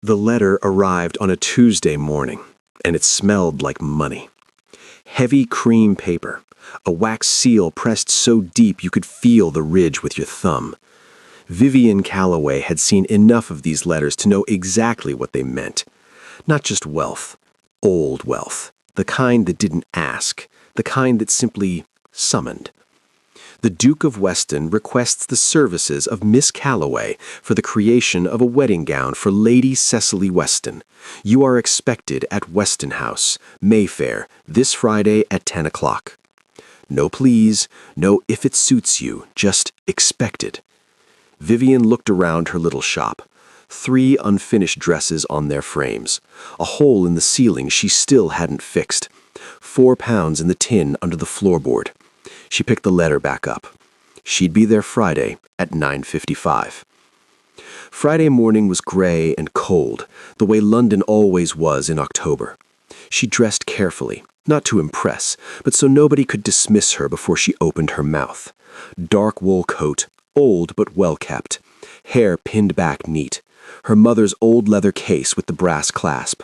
The letter arrived on a Tuesday morning, and it smelled like money. Heavy cream paper, a wax seal pressed so deep you could feel the ridge with your thumb. Vivian Calloway had seen enough of these letters to know exactly what they meant. Not just wealth, old wealth, the kind that didn't ask, the kind that simply summoned. The Duke of Weston requests the services of Miss Calloway for the creation of a wedding gown for Lady Cecily Weston. You are expected at Weston House, Mayfair, this Friday at 10 o'clock. No please, no if it suits you, just expected. Vivian looked around her little shop. 3 unfinished dresses on their frames. A hole in the ceiling she still hadn't fixed. £4 in the tin under the floorboard. She picked the letter back up. She'd be there Friday at 9:55. Friday morning was gray and cold, the way London always was in October. She dressed carefully, not to impress, but so nobody could dismiss her before she opened her mouth. Dark wool coat, old but well kept. Hair pinned back neat. Her mother's old leather case with the brass clasp.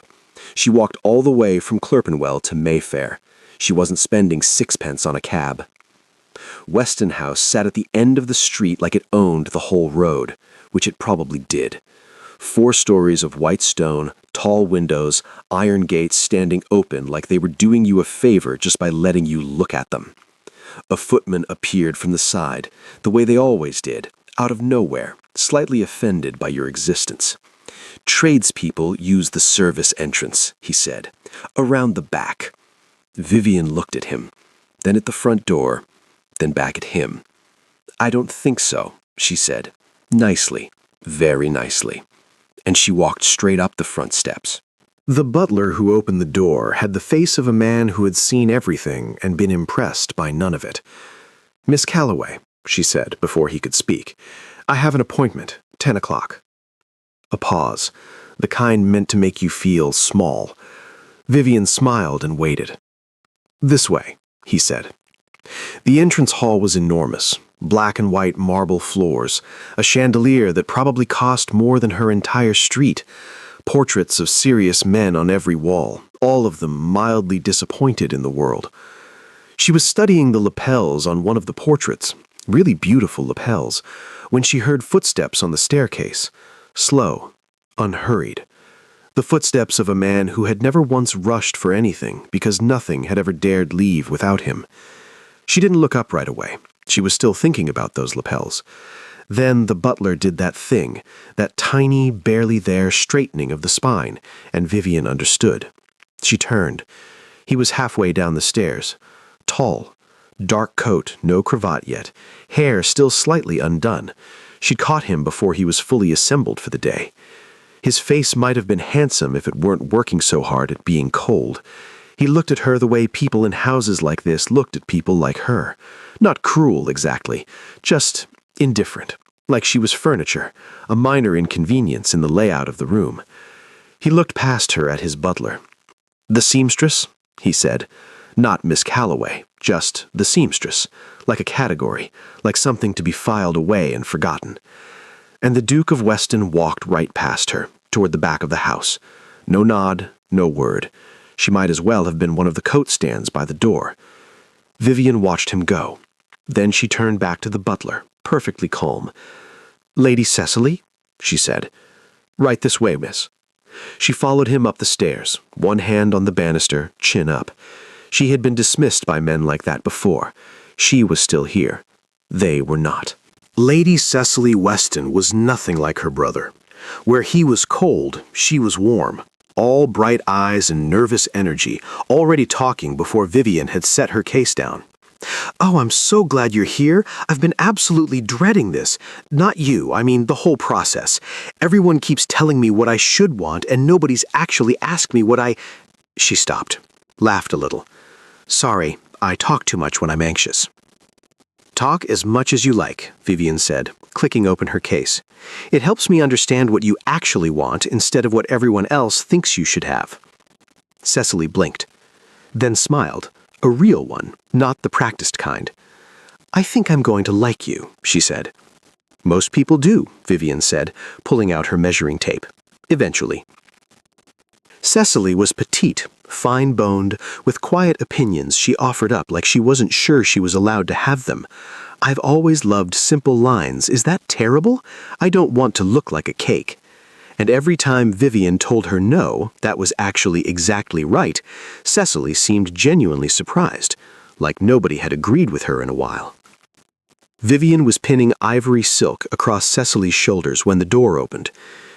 She walked all the way from Clerkenwell to Mayfair. She wasn't spending 6pence on a cab. Weston House sat at the end of the street like it owned the whole road, which it probably did. 4 stories of white stone, tall windows, iron gates standing open like they were doing you a favor just by letting you look at them. A footman appeared from the side, the way they always did, out of nowhere, slightly offended by your existence. Tradespeople use the service entrance, he said, around the back. Vivian looked at him, then at the front door, then back at him. I don't think so, she said, nicely, very nicely. And she walked straight up the front steps. The butler who opened the door had the face of a man who had seen everything and been impressed by none of it. Miss Calloway, she said before he could speak, I have an appointment, 10 o'clock. A pause, the kind meant to make you feel small. Vivian smiled and waited. This way, he said. The entrance hall was enormous, black and white marble floors, a chandelier that probably cost more than her entire street, portraits of serious men on every wall, all of them mildly disappointed in the world. She was studying the lapels on one of the portraits, really beautiful lapels, when she heard footsteps on the staircase, slow, unhurried. The footsteps of a man who had never once rushed for anything because nothing had ever dared leave without him. She didn't look up right away. She was still thinking about those lapels. Then the butler did that thing, that tiny, barely there straightening of the spine, and Vivian understood. She turned. He was halfway down the stairs. Tall. Dark coat, no cravat yet. Hair still slightly undone. She'd caught him before he was fully assembled for the day. His face might have been handsome if it weren't working so hard at being cold. He looked at her the way people in houses like this looked at people like her. Not cruel, exactly, just indifferent, like she was furniture, a minor inconvenience in the layout of the room. He looked past her at his butler. The seamstress, he said. Not Miss Calloway, just the seamstress, like a category, like something to be filed away and forgotten. And the Duke of Weston walked right past her, toward the back of the house. No nod, no word. She might as well have been one of the coat stands by the door. Vivian watched him go. Then she turned back to the butler, perfectly calm. Lady Cecily, she said. Right this way, miss. She followed him up the stairs, one hand on the banister, chin up. She had been dismissed by men like that before. She was still here. They were not. Lady Cecily Weston was nothing like her brother. Where he was cold, she was warm. All bright eyes and nervous energy, already talking before Vivian had set her case down. Oh, I'm so glad you're here. I've been absolutely dreading this. Not you, I mean the whole process. Everyone keeps telling me what I should want, and nobody's actually asked me what I... She stopped, laughed a little. Sorry, I talk too much when I'm anxious. Talk as much as you like, Vivian said, clicking open her case. It helps me understand what you actually want instead of what everyone else thinks you should have. Cecily blinked, then smiled, a real one, not the practiced kind. I think I'm going to like you, she said. Most people do, Vivian said, pulling out her measuring tape. Eventually. Cecily was petite, fine-boned, with quiet opinions she offered up like she wasn't sure she was allowed to have them. "I've always loved simple lines. Is that terrible? I don't want to look like a cake." And every time Vivian told her no, that was actually exactly right, Cecily seemed genuinely surprised, like nobody had agreed with her in a while. Vivian was pinning ivory silk across Cecily's shoulders when the door opened.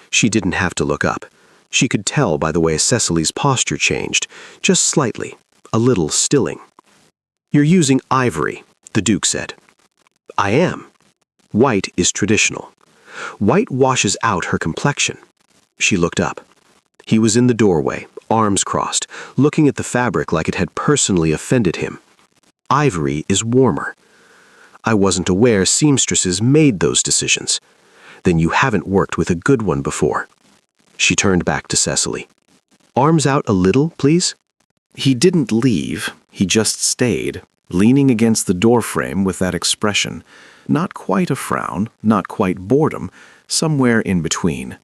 She didn't have to look up. She could tell by the way Cecily's posture changed, just slightly, a little stilling. "You're using ivory," the Duke said. "I am. White is traditional. White washes out her complexion." She looked up. He was in the doorway, arms crossed, looking at the fabric like it had personally offended him. "Ivory is warmer." "I wasn't aware seamstresses made those decisions." "Then you haven't worked with a good one before." She turned back to Cecily. "Arms out a little, please." He didn't leave, he just stayed, leaning against the doorframe with that expression. Not quite a frown, not quite boredom, somewhere in between.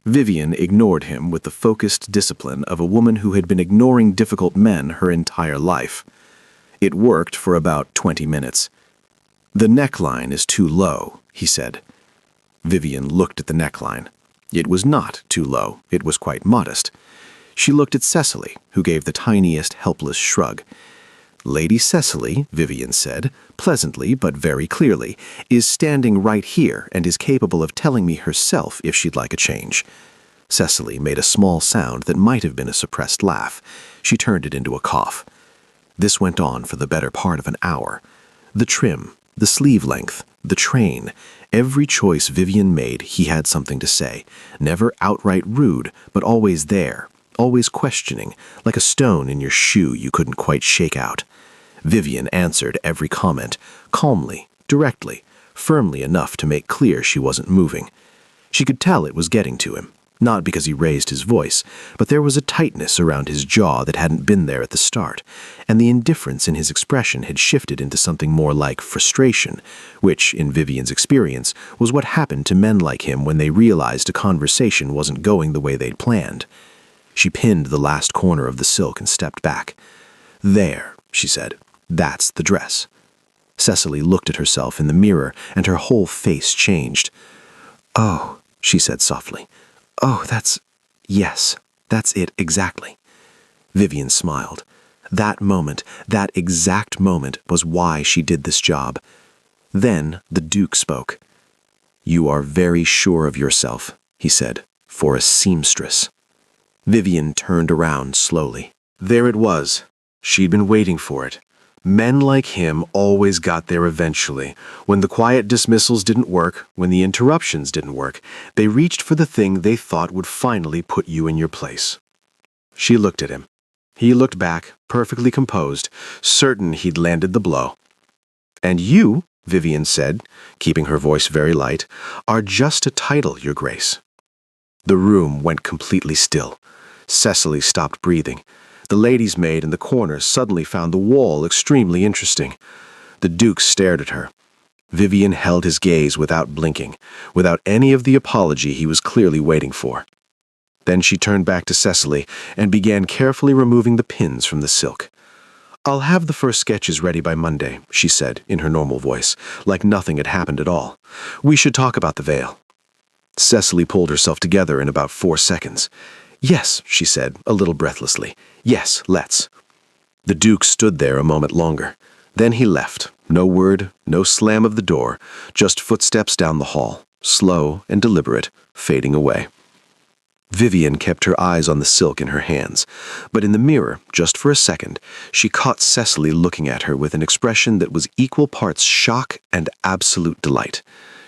Vivian ignored him with the focused discipline of a woman who had been ignoring difficult men her entire life. It worked for about 20 minutes. "The neckline is too low," he said. Vivian looked at the neckline. It was not too low, it was quite modest. She looked at Cecily, who gave the tiniest, helpless shrug. "Lady Cecily," Vivian said, pleasantly but very clearly, "is standing right here and is capable of telling me herself if she'd like a change." Cecily made a small sound that might have been a suppressed laugh. She turned it into a cough. This went on for the better part of an hour. The trim, the sleeve length, the train, every choice Vivian made, he had something to say, never outright rude, but always there, always questioning, like a stone in your shoe you couldn't quite shake out. Vivian answered every comment, calmly, directly, firmly enough to make clear she wasn't moving. She could tell it was getting to him, not because he raised his voice, but there was a tightness around his jaw that hadn't been there at the start, and the indifference in his expression had shifted into something more like frustration, which, in Vivian's experience, was what happened to men like him when they realized a conversation wasn't going the way they'd planned. She pinned the last corner of the silk and stepped back. "There," she said. "That's the dress." Cecily looked at herself in the mirror, and her whole face changed. "Oh," she said softly. "Oh, yes, that's it exactly." Vivian smiled. That moment, that exact moment, was why she did this job. Then the Duke spoke. "You are very sure of yourself," he said, "for a seamstress." Vivian turned around slowly. There it was. She'd been waiting for it. Men like him always got there eventually. When the quiet dismissals didn't work, when the interruptions didn't work, they reached for the thing they thought would finally put you in your place. She looked at him. He looked back, perfectly composed, certain he'd landed the blow. "And you," Vivian said, keeping her voice very light, "are just a title, Your Grace." The room went completely still. Cecily stopped breathing. The lady's maid in the corner suddenly found the wall extremely interesting. The Duke stared at her. Vivian held his gaze without blinking, without any of the apology he was clearly waiting for. Then she turned back to Cecily and began carefully removing the pins from the silk. "I'll have the first sketches ready by Monday," she said in her normal voice, like nothing had happened at all. "We should talk about the veil." Cecily pulled herself together in about 4 seconds. "Yes," she said, a little breathlessly. "Yes, let's." The Duke stood there a moment longer. Then he left. No word, no slam of the door, just footsteps down the hall, slow and deliberate, fading away. Vivian kept her eyes on the silk in her hands, but in the mirror, just for a second, she caught Cecily looking at her with an expression that was equal parts shock and absolute delight.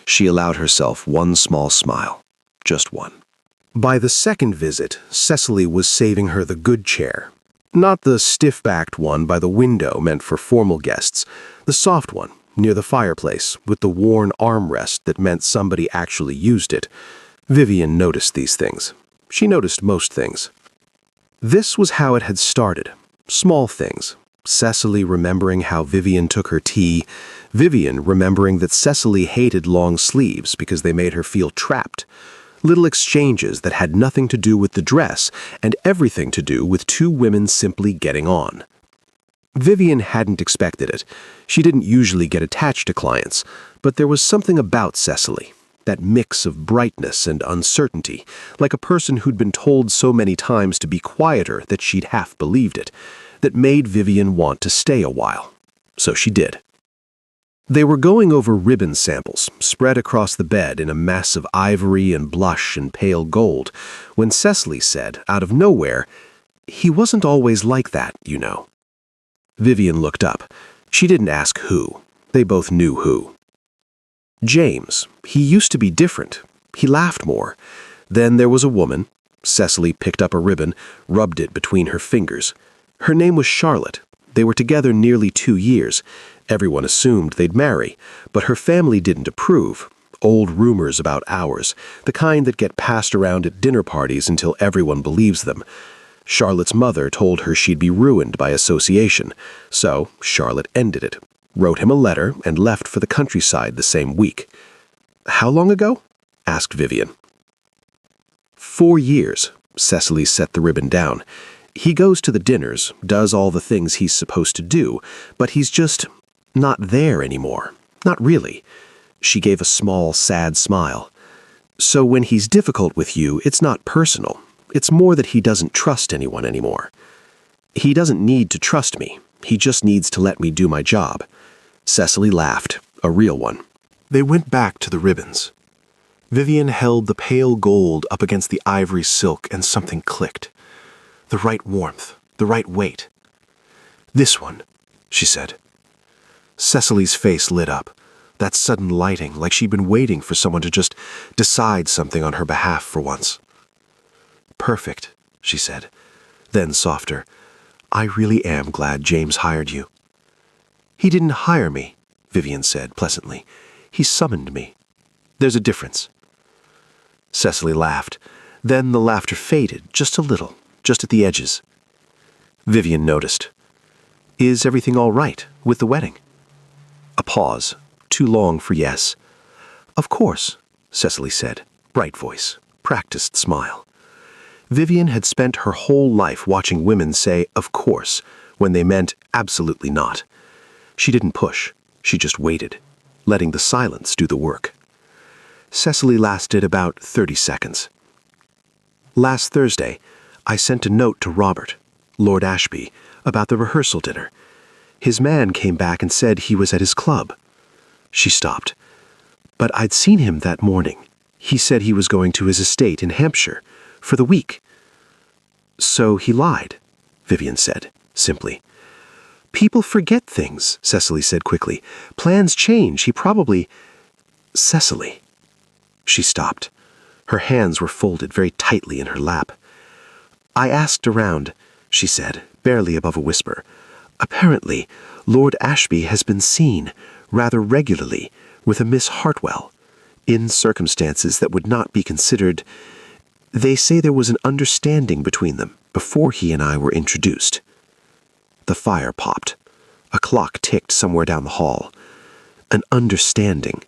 She allowed herself one small smile, just one. By the second visit, Cecily was saving her the good chair. Not the stiff-backed one by the window meant for formal guests, the soft one, near the fireplace, with the worn armrest that meant somebody actually used it. Vivian noticed these things. She noticed most things. This was how it had started. Small things. Cecily remembering how Vivian took her tea, Vivian remembering that Cecily hated long sleeves because they made her feel trapped. Little exchanges that had nothing to do with the dress and everything to do with two women simply getting on. Vivian hadn't expected it. She didn't usually get attached to clients, but there was something about Cecily, that mix of brightness and uncertainty, like a person who'd been told so many times to be quieter that she'd half believed it, that made Vivian want to stay a while. So she did. They were going over ribbon samples, spread across the bed in a mess of ivory and blush and pale gold, when Cecily said, out of nowhere, "He wasn't always like that, you know." Vivian looked up. She didn't ask who. They both knew who. James. He used to be different. He laughed more. Then there was a woman. Cecily picked up a ribbon, rubbed it between her fingers. Her name was Charlotte. They were together nearly 2 years. Everyone assumed they'd marry, but her family didn't approve. Old rumors about ours, the kind that get passed around at dinner parties until everyone believes them. Charlotte's mother told her she'd be ruined by association, so Charlotte ended it, wrote him a letter, and left for the countryside the same week. "How long ago?" asked Vivian. 4 years. Cecily set the ribbon down. He goes to the dinners, does all the things he's supposed to do, but he's just not there anymore. Not really. She gave a small, sad smile. So when he's difficult with you, it's not personal. It's more that he doesn't trust anyone anymore. He doesn't need to trust me. He just needs to let me do my job. Cecily laughed, a real one. They went back to the ribbons. Vivian held the pale gold up against the ivory silk and something clicked. The right warmth, the right weight. "This one," she said. Cecily's face lit up, that sudden lighting, like she'd been waiting for someone to just decide something on her behalf for once. "Perfect," she said. Then softer, "I really am glad James hired you." "He didn't hire me," Vivian said pleasantly. "He summoned me. There's a difference." Cecily laughed. Then the laughter faded, just a little, just at the edges. Vivian noticed. "Is everything all right with the wedding?" A pause, too long for yes. "Of course," Cecily said, bright voice, practiced smile. Vivian had spent her whole life watching women say, "of course," when they meant absolutely not. She didn't push. She just waited, letting the silence do the work. Cecily lasted about 30 seconds. "Last Thursday, I sent a note to Robert, Lord Ashby, about the rehearsal dinner. His man came back and said he was at his club." She stopped. "But I'd seen him that morning. He said he was going to his estate in Hampshire, for the week." "So he lied," Vivian said, simply. "People forget things," Cecily said quickly. "Plans change. He probably—" "Cecily." She stopped. Her hands were folded very tightly in her lap. "I asked around," she said, barely above a whisper. "Apparently, Lord Ashby has been seen, rather regularly, with a Miss Hartwell, in circumstances that would not be considered. They say there was an understanding between them before he and I were introduced." The fire popped. A clock ticked somewhere down the hall. An understanding.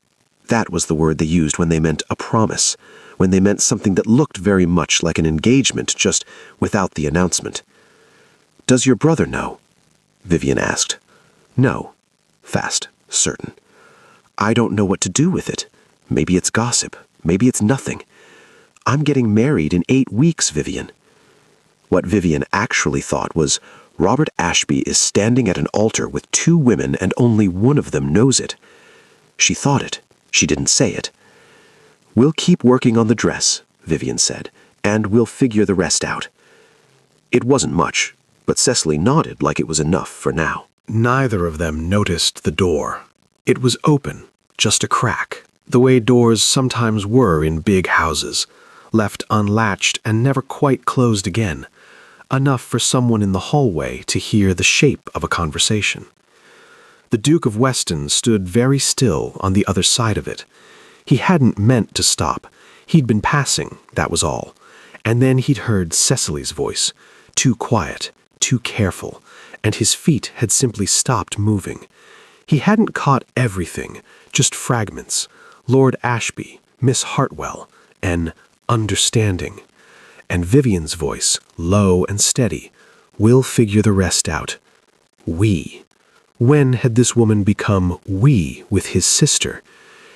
That was the word they used when they meant a promise, when they meant something that looked very much like an engagement, just without the announcement. "Does your brother know?" Vivian asked. "No." Fast, certain. "I don't know what to do with it. Maybe it's gossip. Maybe it's nothing. I'm getting married in 8 weeks, Vivian." What Vivian actually thought was, Robert Ashby is standing at an altar with 2 women and only one of them knows it. She thought it. She didn't say it. "We'll keep working on the dress," Vivian said, "and we'll figure the rest out." It wasn't much, but Cecily nodded like it was enough for now. Neither of them noticed the door. It was open, just a crack, the way doors sometimes were in big houses, left unlatched and never quite closed again, enough for someone in the hallway to hear the shape of a conversation. The Duke of Weston stood very still on the other side of it. He hadn't meant to stop. He'd been passing, that was all. And then he'd heard Cecily's voice, too quiet, too careful, and his feet had simply stopped moving. He hadn't caught everything, just fragments. Lord Ashby, Miss Hartwell, an understanding. And Vivian's voice, low and steady, "We'll figure the rest out." We. When had this woman become we with his sister?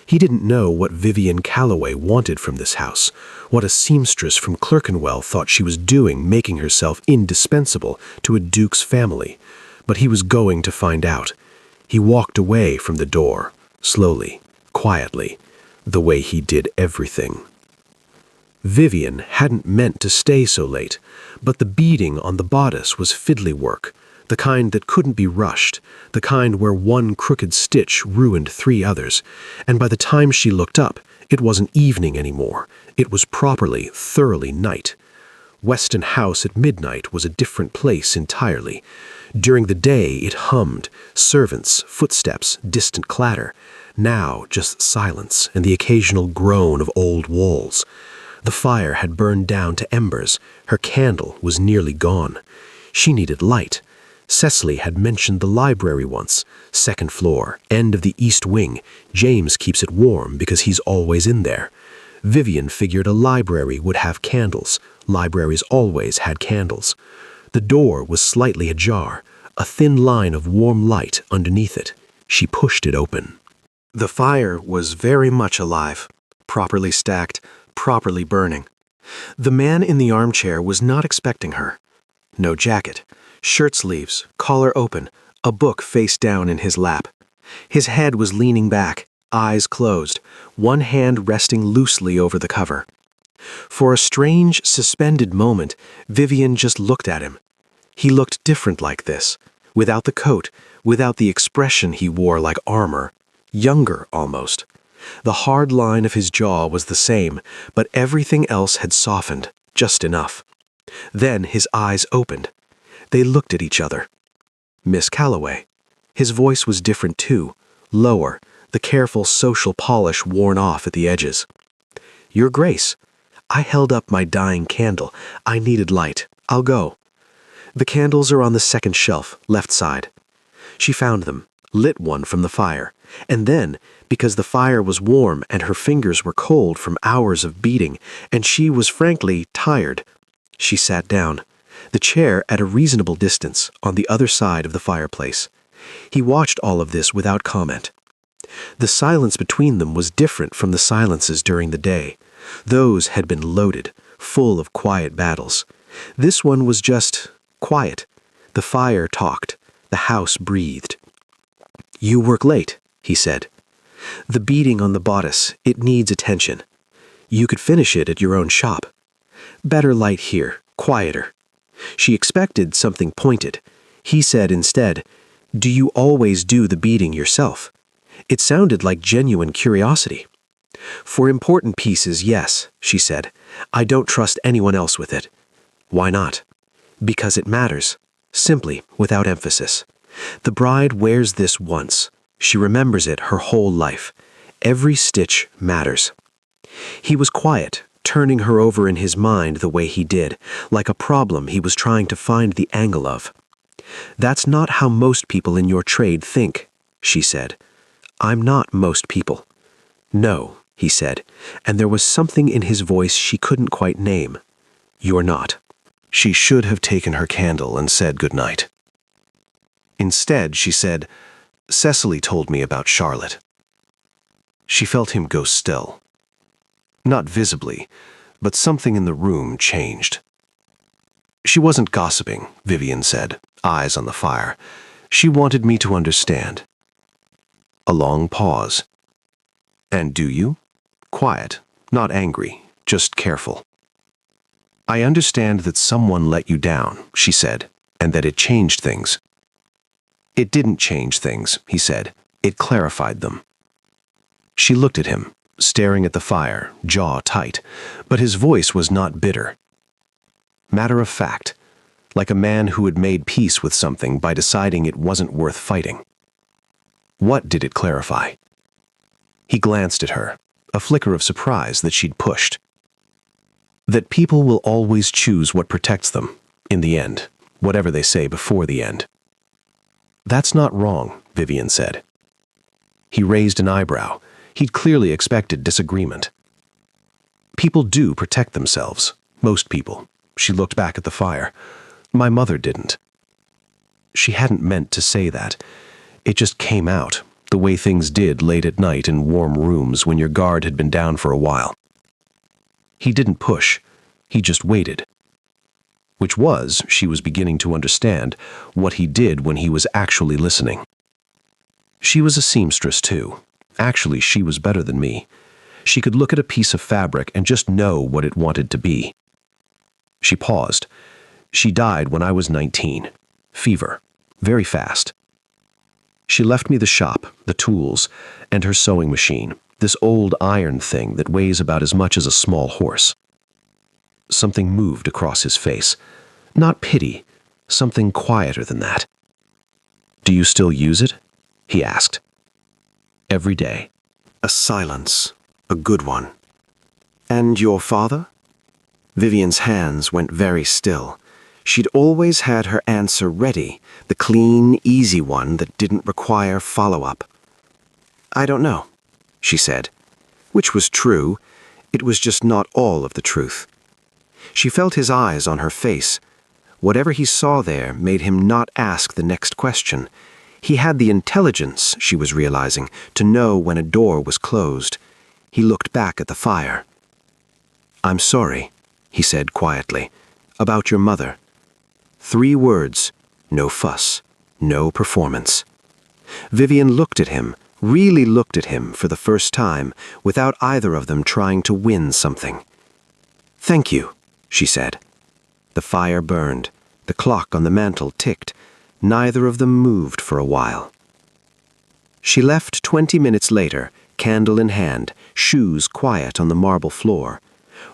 He didn't know what Vivian Calloway wanted from this house, what a seamstress from Clerkenwell thought she was doing making herself indispensable to a duke's family, but he was going to find out. He walked away from the door, slowly, quietly, the way he did everything. Vivian hadn't meant to stay so late, but the beading on the bodice was fiddly work, the kind that couldn't be rushed, the kind where one crooked stitch ruined 3 others, and by the time she looked up, it wasn't evening anymore. It was properly, thoroughly night. Weston House at midnight was a different place entirely. During the day it hummed, servants, footsteps, distant clatter. Now just silence and the occasional groan of old walls. The fire had burned down to embers. Her candle was nearly gone. She needed light. Cecily had mentioned the library once. 2nd floor, end of the east wing. James keeps it warm because he's always in there. Vivian figured a library would have candles. Libraries always had candles. The door was slightly ajar, a thin line of warm light underneath it. She pushed it open. The fire was very much alive, properly stacked, properly burning. The man in the armchair was not expecting her. No jacket, shirt sleeves, collar open, a book face down in his lap. His head was leaning back, eyes closed, one hand resting loosely over the cover. For a strange, suspended moment, Vivian just looked at him. He looked different like this, without the coat, without the expression he wore like armor, younger almost. The hard line of his jaw was the same, but everything else had softened, just enough. Then his eyes opened. They looked at each other. Miss Calloway. His voice was different too, lower, the careful social polish worn off at the edges. Your Grace. I held up my dying candle. I needed light. I'll go. The candles are on the 2nd shelf, left side. She found them, lit one from the fire, and then, because the fire was warm and her fingers were cold from hours of beating, and she was frankly tired, she sat down, the chair at a reasonable distance, on the other side of the fireplace. He watched all of this without comment. The silence between them was different from the silences during the day. Those had been loaded, full of quiet battles. This one was just quiet. The fire talked. The house breathed. You work late, he said. The beading on the bodice, it needs attention. You could finish it at your own shop. Better light here, quieter. She expected something pointed. He said instead, Do you always do the beading yourself? It sounded like genuine curiosity. For important pieces, yes, she said. I don't trust anyone else with it. Why not? Because it matters. Simply, without emphasis. The bride wears this once. She remembers it her whole life. Every stitch matters. He was quiet, turning her over in his mind the way he did, like a problem he was trying to find the angle of. That's not how most people in your trade think, she said. I'm not most people. No, he said, and there was something in his voice she couldn't quite name. You're not. She should have taken her candle and said goodnight. Instead, she said, Cecily told me about Charlotte. She felt him go still. Not visibly, but something in the room changed. She wasn't gossiping, Vivian said, eyes on the fire. She wanted me to understand. A long pause. And do you? Quiet, not angry, just careful. I understand that someone let you down, she said, and that it changed things. It didn't change things, he said. It clarified them. She looked at him, staring at the fire, jaw tight, but his voice was not bitter. Matter of fact, like a man who had made peace with something by deciding it wasn't worth fighting. What did it clarify? He glanced at her, a flicker of surprise that she'd pushed. That people will always choose what protects them, in the end, whatever they say before the end. That's not wrong, Vivian said. He raised an eyebrow. He'd clearly expected disagreement. People do protect themselves. Most people. She looked back at the fire. My mother didn't. She hadn't meant to say that. It just came out, the way things did late at night in warm rooms when your guard had been down for a while. He didn't push. He just waited. Which was, she was beginning to understand, what he did when he was actually listening. She was a seamstress, too. Actually, she was better than me. She could look at a piece of fabric and just know what it wanted to be. She paused. She died when I was 19. Fever. Very fast. She left me the shop, the tools, and her sewing machine, this old iron thing that weighs about as much as a small horse. Something moved across his face. Not pity, something quieter than that. Do you still use it? He asked. Every day. A silence, a good one. And your father? Vivian's hands went very still. She'd always had her answer ready, the clean, easy one that didn't require follow-up. I don't know, she said. Which was true. It was just not all of the truth. She felt his eyes on her face. Whatever he saw there made him not ask the next question. He had the intelligence, she was realizing, to know when a door was closed. He looked back at the fire. I'm sorry, he said quietly, about your mother. 3 words, no fuss, no performance. Vivian looked at him, really looked at him for the first time, without either of them trying to win something. Thank you, she said. The fire burned. The clock on the mantel ticked. Neither of them moved for a while. She left 20 minutes later, candle in hand, shoes quiet on the marble floor.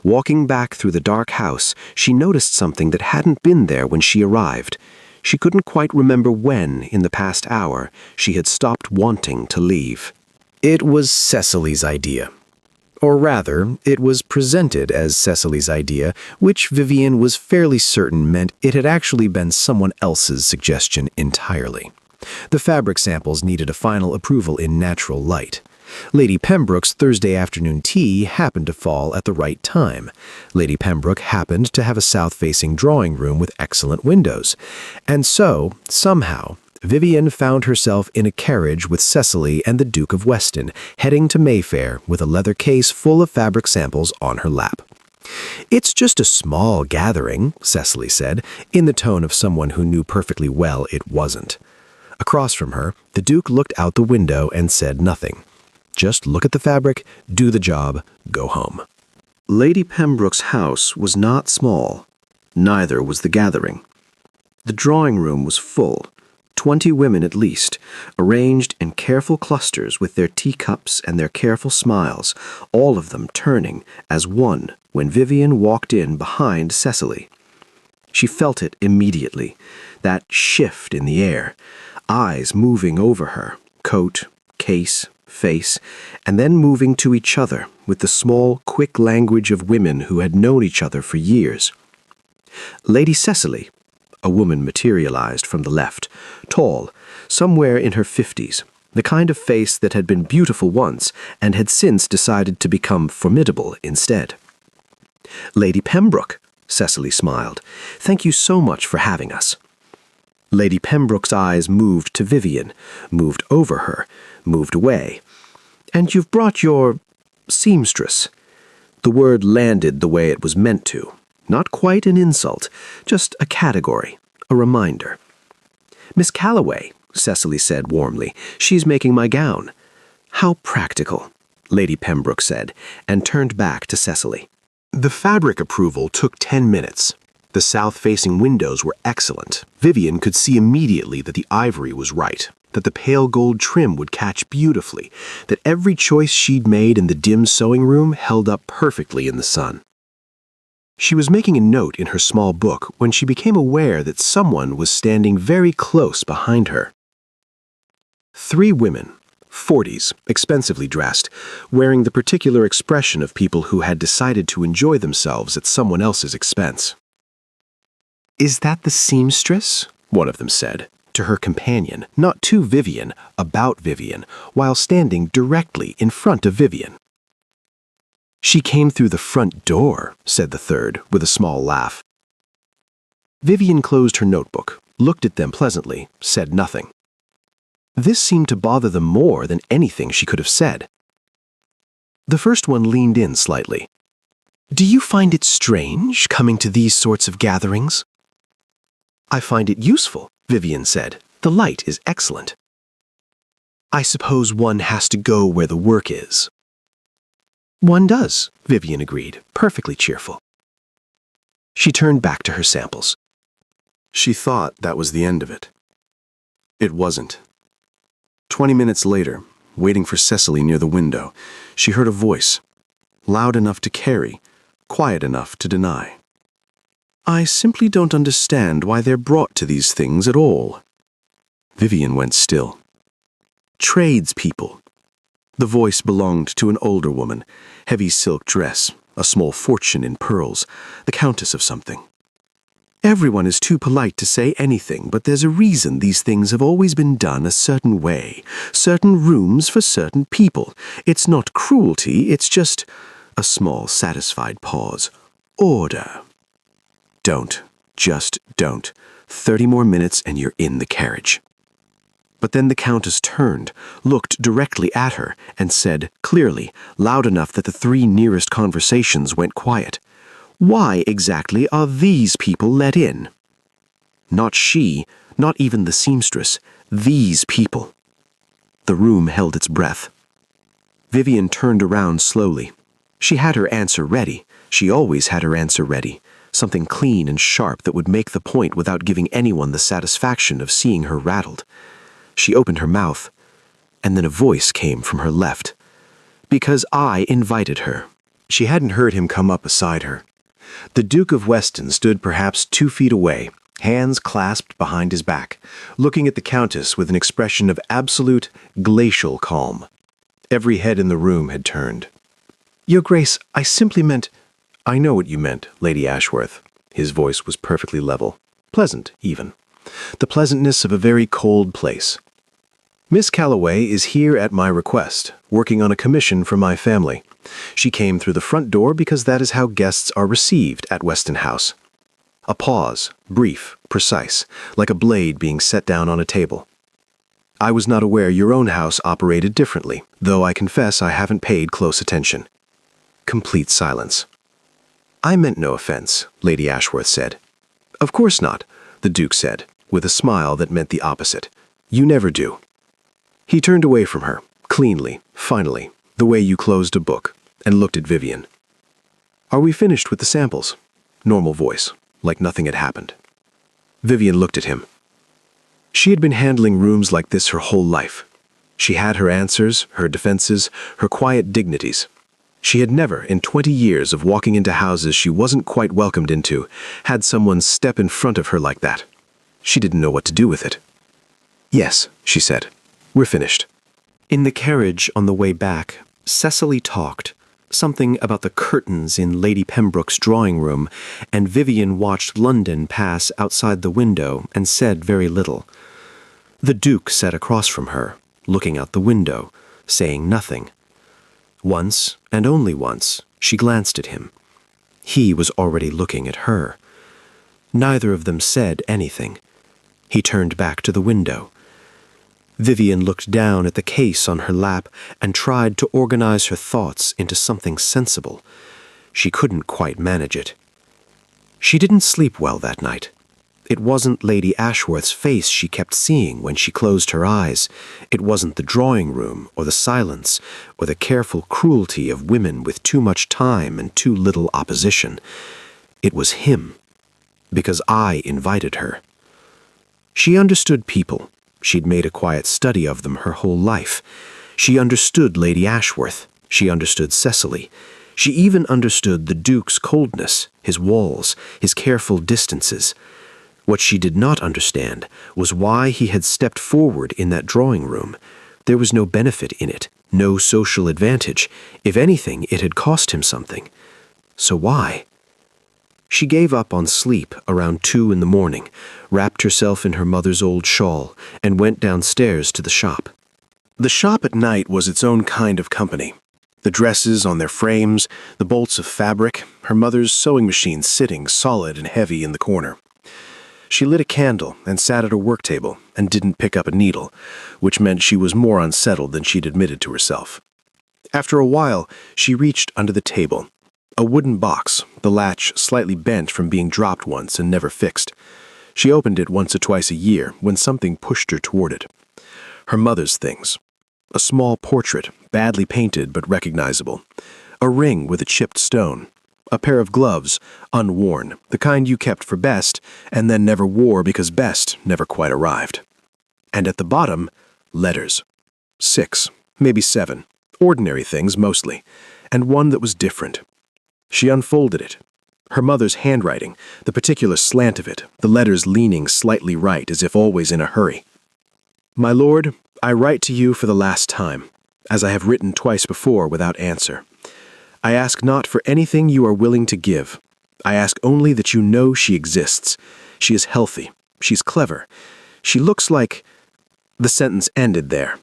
Walking back through the dark house, she noticed something that hadn't been there when she arrived. She couldn't quite remember when, in the past hour, she had stopped wanting to leave. It was Cecily's idea. Or rather, it was presented as Cecily's idea, which Vivian was fairly certain meant it had actually been someone else's suggestion entirely. The fabric samples needed a final approval in natural light. Lady Pembroke's Thursday afternoon tea happened to fall at the right time. Lady Pembroke happened to have a south-facing drawing room with excellent windows. And so, somehow, Vivian found herself in a carriage with Cecily and the Duke of Weston, heading to Mayfair with a leather case full of fabric samples on her lap. It's just a small gathering, Cecily said, in the tone of someone who knew perfectly well it wasn't. Across from her, the Duke looked out the window and said nothing. Just look at the fabric, do the job, go home. Lady Pembroke's house was not small. Neither was the gathering. The drawing room was full. 20 women at least, arranged in careful clusters with their teacups and their careful smiles, all of them turning as one when Vivian walked in behind Cecily. She felt it immediately, that shift in the air, eyes moving over her, coat, case, face, and then moving to each other with the small, quick language of women who had known each other for years. Lady Cecily, a woman materialized from the left, tall, somewhere in her 50s, the kind of face that had been beautiful once and had since decided to become formidable instead. Lady Pembroke, Cecily smiled. Thank you so much for having us. Lady Pembroke's eyes moved to Vivian, moved over her, moved away. And you've brought your seamstress. The word landed the way it was meant to. Not quite an insult, just a category, a reminder. Miss Calloway, Cecily said warmly, she's making my gown. How practical, Lady Pembroke said, and turned back to Cecily. The fabric approval took 10 minutes. The south-facing windows were excellent. Vivian could see immediately that the ivory was right, that the pale gold trim would catch beautifully, that every choice she'd made in the dim sewing room held up perfectly in the sun. She was making a note in her small book when she became aware that someone was standing very close behind her. 3 women, 40s, expensively dressed, wearing the particular expression of people who had decided to enjoy themselves at someone else's expense. Is that the seamstress? One of them said, to her companion, not to Vivian, about Vivian, while standing directly in front of Vivian. She came through the front door, said the third, with a small laugh. Vivian closed her notebook, looked at them pleasantly, said nothing. This seemed to bother them more than anything she could have said. The first one leaned in slightly. "Do you find it strange coming to these sorts of gatherings?" "I find it useful," Vivian said. "The light is excellent." "I suppose one has to go where the work is." "One does," Vivian agreed, perfectly cheerful. She turned back to her samples. She thought that was the end of it. It wasn't. 20 minutes later, waiting for Cecily near the window, she heard a voice, loud enough to carry, quiet enough to deny. "I simply don't understand why they're brought to these things at all." Vivian went still. "Tradespeople." The voice belonged to an older woman, heavy silk dress, a small fortune in pearls, the countess of something. "Everyone is too polite to say anything, but there's a reason these things have always been done a certain way, certain rooms for certain people. It's not cruelty, it's just—" a small, satisfied pause. "Order." "Don't. Just don't. 30 more minutes and you're in the carriage." But then the Countess turned, looked directly at her, and said, clearly, loud enough that the three nearest conversations went quiet, "Why exactly are these people let in?" Not she, not even the seamstress, these people. The room held its breath. Vivian turned around slowly. She had her answer ready. She always had her answer ready. Something clean and sharp that would make the point without giving anyone the satisfaction of seeing her rattled. She opened her mouth, and then a voice came from her left. "Because I invited her." She hadn't heard him come up beside her. The Duke of Weston stood perhaps 2 feet away, hands clasped behind his back, looking at the Countess with an expression of absolute, glacial calm. Every head in the room had turned. "Your Grace, I simply meant—" "I know what you meant, Lady Ashworth." His voice was perfectly level, pleasant even. The pleasantness of a very cold place. "Miss Calloway is here at my request, working on a commission for my family. She came through the front door because that is how guests are received at Weston House." A pause, brief, precise, like a blade being set down on a table. "I was not aware your own house operated differently, though I confess I haven't paid close attention." Complete silence. "I meant no offense," Lady Ashworth said. "Of course not," the Duke said, with a smile that meant the opposite. "You never do." He turned away from her, cleanly, finally, the way you closed a book, and looked at Vivian. "Are we finished with the samples?" Normal voice, like nothing had happened. Vivian looked at him. She had been handling rooms like this her whole life. She had her answers, her defenses, her quiet dignities. She had never, in 20 years of walking into houses she wasn't quite welcomed into, had someone step in front of her like that. She didn't know what to do with it. "Yes," she said. "We're finished." In the carriage on the way back, Cecily talked, something about the curtains in Lady Pembroke's drawing room, and Vivian watched London pass outside the window and said very little. The Duke sat across from her, looking out the window, saying nothing. Once, and only once, she glanced at him. He was already looking at her. Neither of them said anything. He turned back to the window. Vivian looked down at the case on her lap and tried to organize her thoughts into something sensible. She couldn't quite manage it. She didn't sleep well that night. It wasn't Lady Ashworth's face she kept seeing when she closed her eyes. It wasn't the drawing room, or the silence, or the careful cruelty of women with too much time and too little opposition. It was him. Because I invited her. She understood people. She'd made a quiet study of them her whole life. She understood Lady Ashworth. She understood Cecily. She even understood the Duke's coldness, his walls, his careful distances. What she did not understand was why he had stepped forward in that drawing room. There was no benefit in it, no social advantage. If anything, it had cost him something. So why? She gave up on sleep around 2 in the morning, wrapped herself in her mother's old shawl, and went downstairs to the shop. The shop at night was its own kind of company. The dresses on their frames, the bolts of fabric, her mother's sewing machine sitting solid and heavy in the corner. She lit a candle and sat at her work table and didn't pick up a needle, which meant she was more unsettled than she'd admitted to herself. After a while, she reached under the table. A wooden box, the latch slightly bent from being dropped once and never fixed. She opened it once or twice a year when something pushed her toward it. Her mother's things. A small portrait, badly painted but recognizable. A ring with a chipped stone. A pair of gloves, unworn, the kind you kept for best and then never wore because best never quite arrived. And at the bottom, letters. 6, maybe 7. Ordinary things, mostly. And one that was different. She unfolded it. Her mother's handwriting, the particular slant of it, the letters leaning slightly right as if always in a hurry. My lord, I write to you for the last time, as I have written twice before without answer. I ask not for anything you are willing to give. I ask only that you know she exists. She is healthy. She's clever. She looks like... The sentence ended there,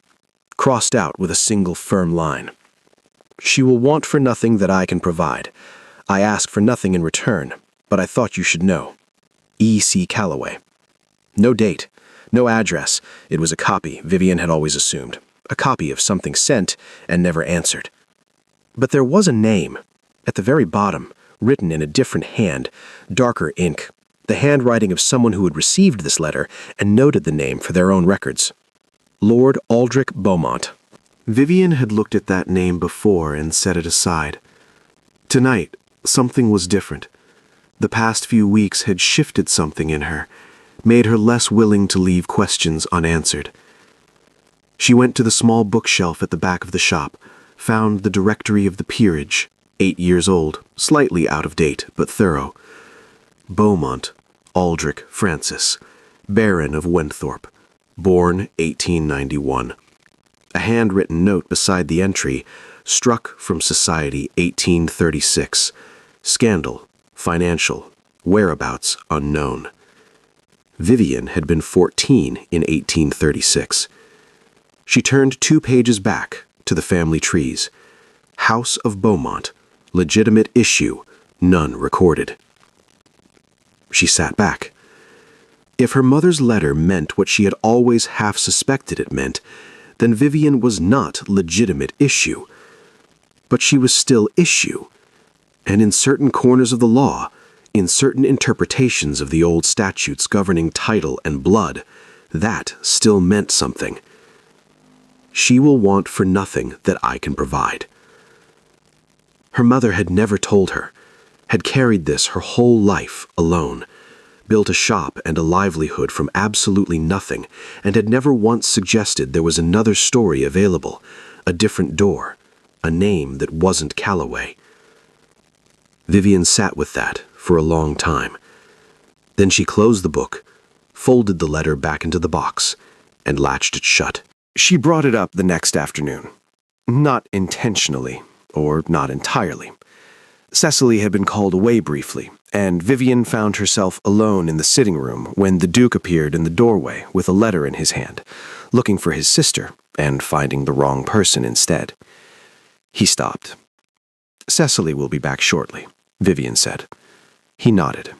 crossed out with a single firm line. She will want for nothing that I can provide. I ask for nothing in return, but I thought you should know. E.C. Calloway. No date, no address. It was a copy, Vivian had always assumed. A copy of something sent and never answered. But there was a name, at the very bottom, written in a different hand, darker ink, the handwriting of someone who had received this letter and noted the name for their own records. Lord Aldrich Beaumont. Vivian had looked at that name before and set it aside. Tonight, something was different. The past few weeks had shifted something in her, made her less willing to leave questions unanswered. She went to the small bookshelf at the back of the shop, found the Directory of the Peerage, 8 years old, slightly out of date, but thorough. Beaumont, Aldrich Francis, Baron of Wenthorpe, born 1891. A handwritten note beside the entry, struck from Society 1836. Scandal, financial, whereabouts unknown. Vivian had been 14 in 1836. She turned 2 pages back to the family trees. House of Beaumont, legitimate issue, none recorded. She sat back. If her mother's letter meant what she had always half suspected it meant, then Vivian was not legitimate issue. But she was still issue. And in certain corners of the law, in certain interpretations of the old statutes governing title and blood, that still meant something. She will want for nothing that I can provide. Her mother had never told her, had carried this her whole life alone, built a shop and a livelihood from absolutely nothing, and had never once suggested there was another story available, a different door, a name that wasn't Calloway. Vivian sat with that for a long time. Then she closed the book, folded the letter back into the box, and latched it shut. She brought it up the next afternoon. Not intentionally, or not entirely. Cecily had been called away briefly, and Vivian found herself alone in the sitting room when the Duke appeared in the doorway with a letter in his hand, looking for his sister and finding the wrong person instead. He stopped. Cecily will be back shortly, Vivian said. He nodded,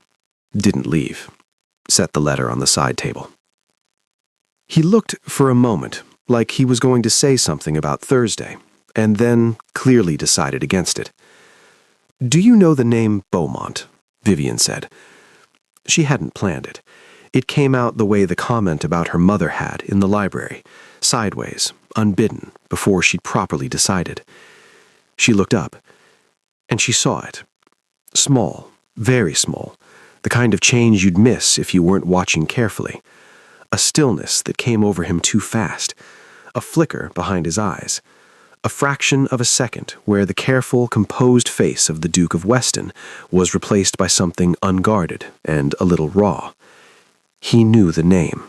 didn't leave, set the letter on the side table. He looked for a moment like he was going to say something about Thursday, and then clearly decided against it. Do you know the name Beaumont? Vivian said. She hadn't planned it. It came out the way the comment about her mother had in the library, sideways, unbidden, before she'd properly decided. She looked up, and she saw it. Small, very small, the kind of change you'd miss if you weren't watching carefully. A stillness that came over him too fast, a flicker behind his eyes. A fraction of a second where the careful, composed face of the Duke of Weston was replaced by something unguarded and a little raw. He knew the name.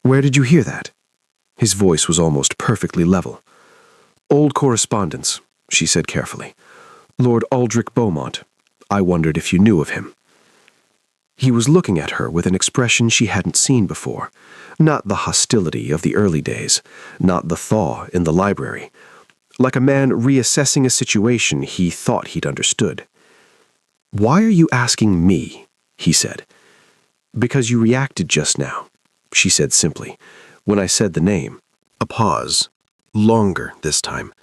Where did you hear that? His voice was almost perfectly level. Old correspondence, she said carefully. Lord Aldrich Beaumont. I wondered if you knew of him. He was looking at her with an expression she hadn't seen before. Not the hostility of the early days, not the thaw in the library. like a man reassessing a situation he thought he'd understood. "Why are you asking me?" he said. "Because you reacted just now," she said simply, "when I said the name." A pause. Longer this time.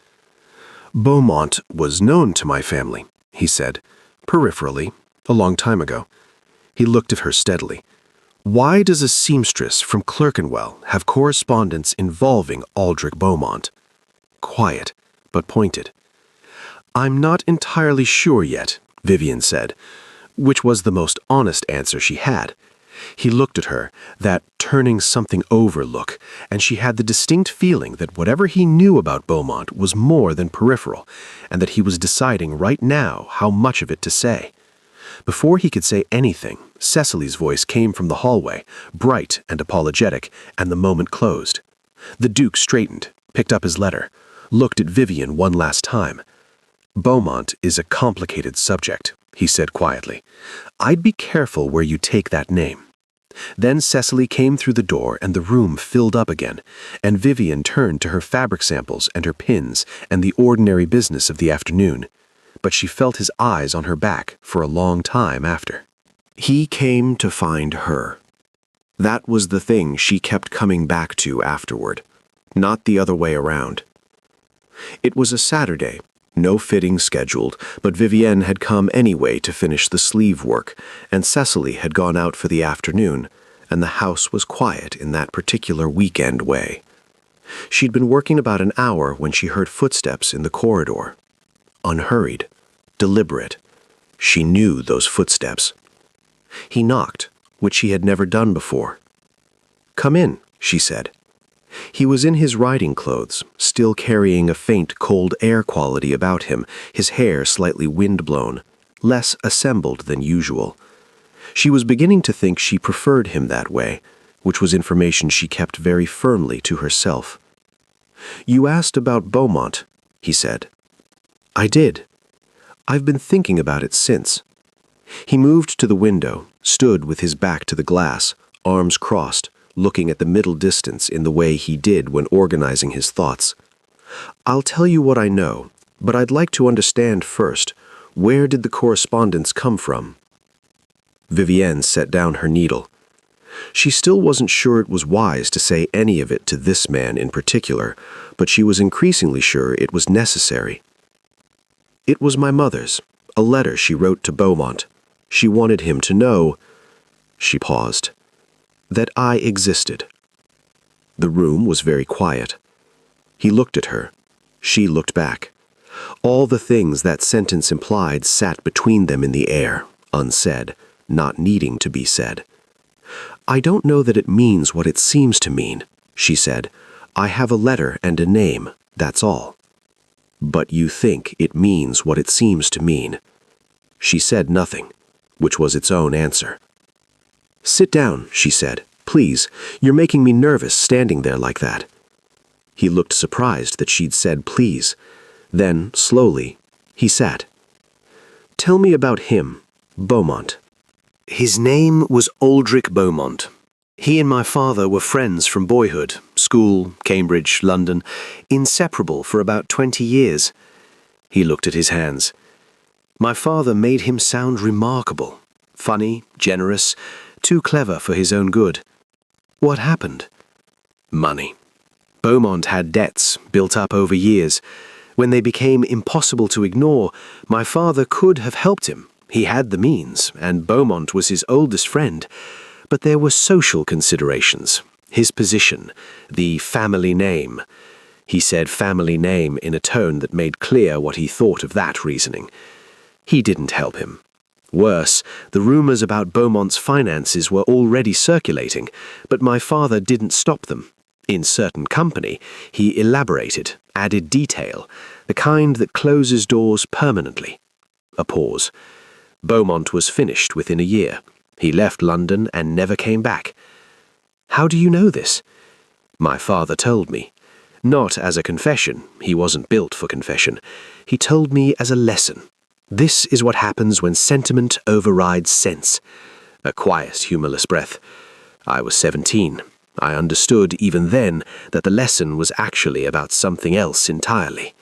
"Beaumont was known to my family," he said, peripherally, a long time ago. He looked at her steadily. "Why does a seamstress from Clerkenwell have correspondence involving Aldrich Beaumont?" Quiet, but pointed. "I'm not entirely sure yet," Vivian said, which was the most honest answer she had. He looked at her, that turning something over look, and she had the distinct feeling that whatever he knew about Beaumont was more than peripheral, and that he was deciding right now how much of it to say. Before he could say anything, Cecily's voice came from the hallway, bright and apologetic, and the moment closed. The Duke straightened, picked up his letter, looked at Vivian one last time. "Beaumont is a complicated subject," he said quietly. "I'd be careful where you take that name." Then Cecily came through the door and the room filled up again, and Vivian turned to her fabric samples and her pins and the ordinary business of the afternoon. But she felt his eyes on her back for a long time after. He came to find her. That was the thing she kept coming back to afterward, not the other way around. It was a Saturday, no fitting scheduled, but Vivienne had come anyway to finish the sleeve work, and Cecily had gone out for the afternoon, and the house was quiet in that particular weekend way. She'd been working about an hour when she heard footsteps in the corridor. Unhurried, deliberate. She knew those footsteps. He knocked, which she had never done before. "Come in," she said. He was in his riding clothes, still carrying a faint cold air quality about him, his hair slightly wind-blown, less assembled than usual. She was beginning to think she preferred him that way, which was information she kept very firmly to herself. "You asked about Beaumont," he said. "I did. I've been thinking about it since." He moved to the window, stood with his back to the glass, arms crossed, looking at the middle distance in the way he did when organizing his thoughts. "I'll tell you what I know, but I'd like to understand first, where did the correspondence come from?" Vivienne set down her needle. She still wasn't sure it was wise to say any of it to this man in particular, but she was increasingly sure it was necessary. "It was my mother's, a letter she wrote to Beaumont. She wanted him to know," she paused, "that I existed." The room was very quiet. He looked at her. She looked back. All the things that sentence implied sat between them in the air, unsaid, not needing to be said. "I don't know that it means what it seems to mean," she said. "I have a letter and a name, that's all." "But you think it means what it seems to mean." She said nothing, which was its own answer. "Sit down," she said. "Please, you're making me nervous standing there like that." He looked surprised that she'd said please. Then, slowly, he sat. "Tell me about him, Beaumont." "His name was Aldrich Beaumont. He and my father were friends from boyhood, school, Cambridge, London, inseparable for about 20 years. He looked at his hands. My father made him sound remarkable, funny, generous, too clever for his own good. What happened? Money. Beaumont had debts built up over years. When they became impossible to ignore, my father could have helped him. He had the means, and Beaumont was his oldest friend. But there were social considerations, his position, the family name. He said family name in a tone that made clear what he thought of that reasoning. He didn't help him. Worse, the rumors about Beaumont's finances were already circulating, but my father didn't stop them. In certain company, he elaborated, added detail, the kind that closes doors permanently. A pause. Beaumont was finished within a year. He left London and never came back. How do you know this? My father told me. Not as a confession, he wasn't built for confession. He told me as a lesson. This is what happens when sentiment overrides sense. A quiet, humorless breath. I was 17. I understood even then that the lesson was actually about something else entirely.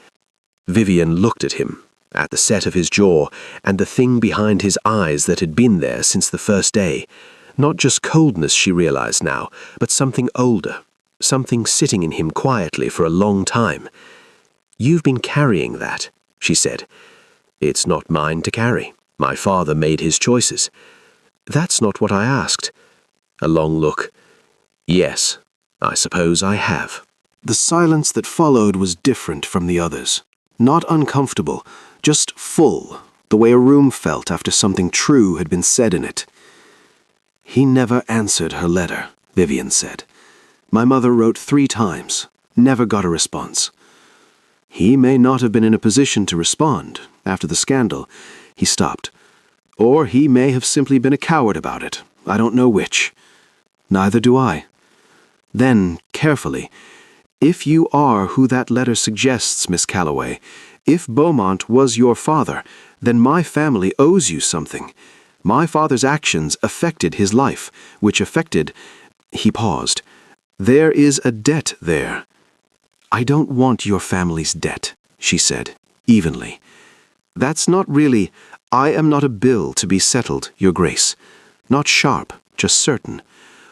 Vivian looked at him, at the set of his jaw, and the thing behind his eyes that had been there since the first day. Not just coldness, she realized now, but something older, something sitting in him quietly for a long time. "You've been carrying that," she said. "It's not mine to carry. My father made his choices." "That's not what I asked." A long look. "Yes, I suppose I have." The silence that followed was different from the others. Not uncomfortable, just full, the way a room felt after something true had been said in it. "He never answered her letter," Vivian said. "My mother wrote 3 times, never got a response." "He may not have been in a position to respond after the scandal." He stopped. "Or he may have simply been a coward about it. I don't know which." "Neither do I." Then, carefully, "If you are who that letter suggests, Miss Calloway, if Beaumont was your father, then my family owes you something. My father's actions affected his life, which affected—" He paused. "There is a debt there." "I don't want your family's debt," she said, evenly. "That's not really— I am not a bill to be settled, Your Grace. Not sharp, just certain.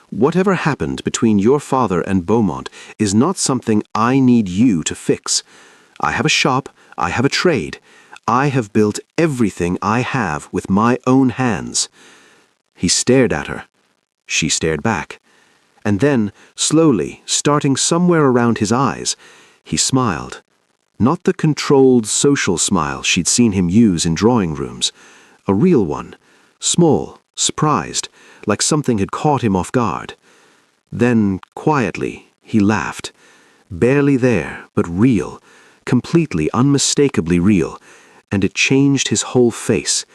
Whatever happened between your father and Beaumont is not something I need you to fix. I have a shop, I have a trade. I have built everything I have with my own hands." He stared at her. She stared back. And then, slowly, starting somewhere around his eyes, he smiled. Not the controlled social smile she'd seen him use in drawing rooms. A real one. Small, surprised, like something had caught him off guard. Then, quietly, he laughed. Barely there, but real, completely, unmistakably real, and it changed his whole face.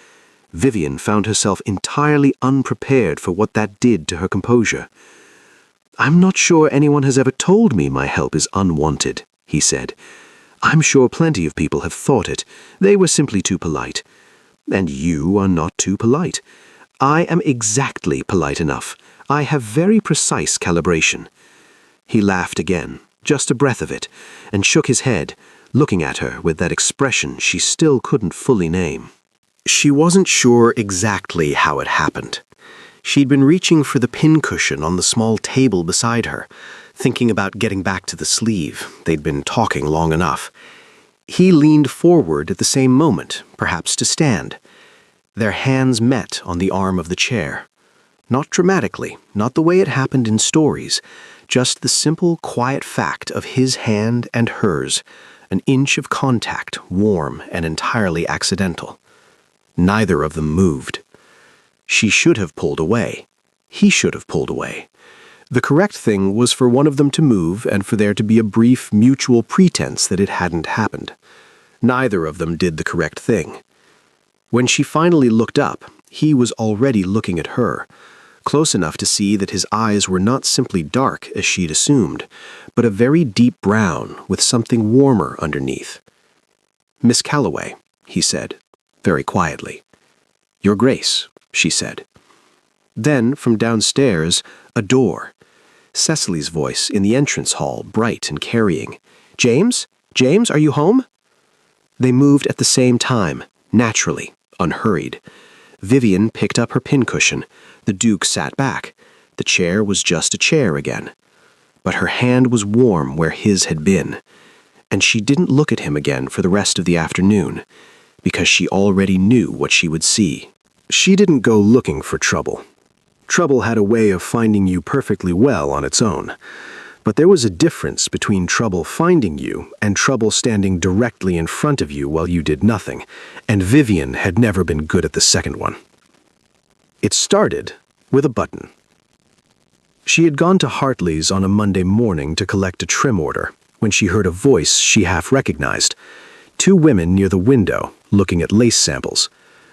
Vivian found herself entirely unprepared for what that did to her composure. "I'm not sure anyone has ever told me my help is unwanted," he said. "I'm sure plenty of people have thought it. They were simply too polite. And you are not too polite. I am exactly polite enough. I have very precise calibration." He laughed again, just a breath of it, and shook his head, looking at her with that expression she still couldn't fully name. She wasn't sure exactly how it happened. She'd been reaching for the pincushion on the small table beside her, thinking about getting back to the sleeve. They'd been talking long enough. He leaned forward at the same moment, perhaps to stand. Their hands met on the arm of the chair. Not dramatically, not the way it happened in stories, just the simple, quiet fact of his hand and hers, an inch of contact, warm and entirely accidental. Neither of them moved. She should have pulled away. He should have pulled away. The correct thing was for one of them to move and for there to be a brief mutual pretense that it hadn't happened. Neither of them did the correct thing. When she finally looked up, he was already looking at her, close enough to see that his eyes were not simply dark, as she'd assumed, but a very deep brown with something warmer underneath. "Miss Calloway," he said, very quietly. "Your Grace," she said. Then, from downstairs, a door. Cecily's voice in the entrance hall, bright and carrying. "James? James, are you home?" They moved at the same time, naturally, unhurried. Vivian picked up her pincushion. The Duke sat back. The chair was just a chair again. But her hand was warm where his had been. And she didn't look at him again for the rest of the afternoon, because she already knew what she would see. She didn't go looking for trouble. Trouble had a way of finding you perfectly well on its own. But there was a difference between trouble finding you and trouble standing directly in front of you while you did nothing, and Vivian had never been good at the second one. It started with a button. She had gone to Hartley's on a Monday morning to collect a trim order when she heard a voice she half recognized. 2 women near the window, looking at lace samples.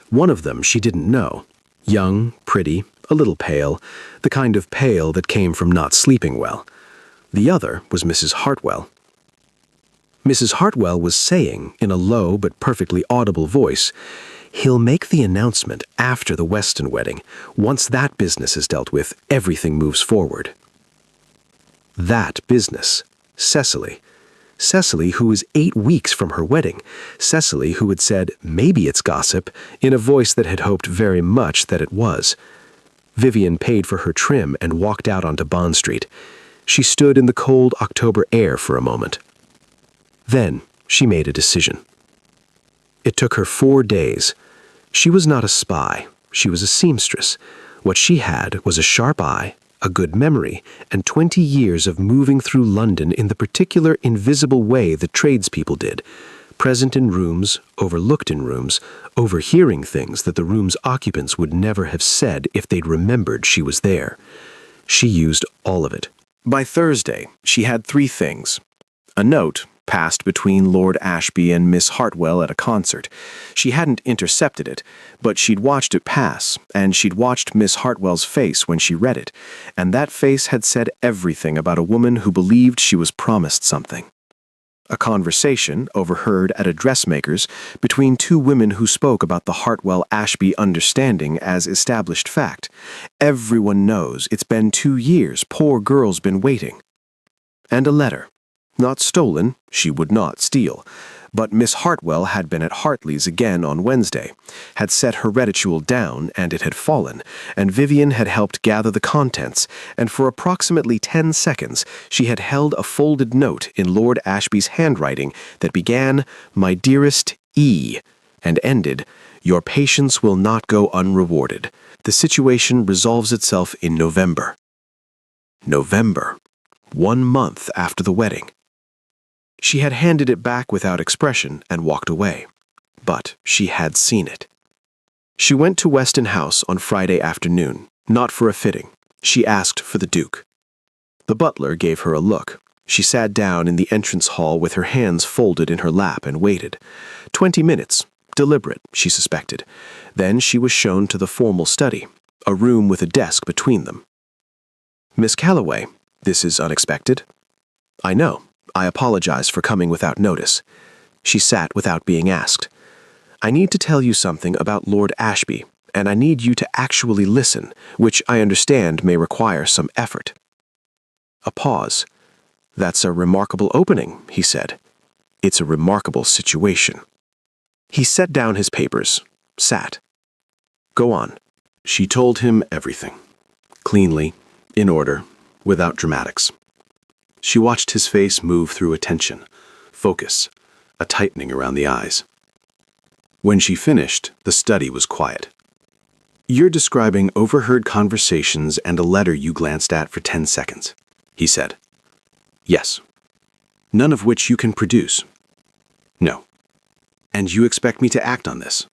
One of them she didn't know. Young, pretty, a little pale, the kind of pale that came from not sleeping well. The other was Mrs. Hartwell. Mrs. Hartwell was saying, in a low but perfectly audible voice, "He'll make the announcement after the Weston wedding. Once that business is dealt with, everything moves forward." That business, Cecily. Cecily, who was 8 weeks from her wedding. Cecily, who had said, "Maybe it's gossip," in a voice that had hoped very much that it was. Vivian paid for her trim and walked out onto Bond Street. She stood in the cold October air for a moment. Then she made a decision. It took her 4 days. She was not a spy. She was a seamstress. What she had was a sharp eye, a good memory, and 20 years of moving through London in the particular invisible way that tradespeople did, present in rooms, overlooked in rooms, overhearing things that the room's occupants would never have said if they'd remembered she was there. She used all of it. By Thursday, she had 3 things. A note passed between Lord Ashby and Miss Hartwell at a concert. She hadn't intercepted it, but she'd watched it pass, and she'd watched Miss Hartwell's face when she read it, and that face had said everything about a woman who believed she was promised something. A conversation, overheard at a dressmaker's, between 2 women who spoke about the Hartwell-Ashby understanding as established fact. Everyone knows it's been 2 years, poor girl's been waiting. And a letter. Not stolen, she would not steal, but Miss Hartwell had been at Hartley's again on Wednesday, had set her reticule down, and it had fallen, and Vivian had helped gather the contents, and for approximately 10 seconds she had held a folded note in Lord Ashby's handwriting that began, "My dearest E," and ended, "Your patience will not go unrewarded. The situation resolves itself in November." November. 1 month after the wedding. She had handed it back without expression and walked away. But she had seen it. She went to Weston House on Friday afternoon, not for a fitting. She asked for the Duke. The butler gave her a look. She sat down in the entrance hall with her hands folded in her lap and waited. 20 minutes, deliberate, she suspected. Then she was shown to the formal study, a room with a desk between them. "Miss Calloway, this is unexpected." "I know. I apologize for coming without notice." She sat without being asked. "I need to tell you something about Lord Ashby, and I need you to actually listen, which I understand may require some effort." A pause. "That's a remarkable opening," he said. "It's a remarkable situation." He set down his papers, sat. "Go on." She told him everything. Cleanly, in order, without dramatics. She watched his face move through attention, focus, a tightening around the eyes. When she finished, the study was quiet. "You're describing overheard conversations and a letter you glanced at for 10 seconds, he said. "Yes." "None of which you can produce." "No." "And you expect me to act on this?"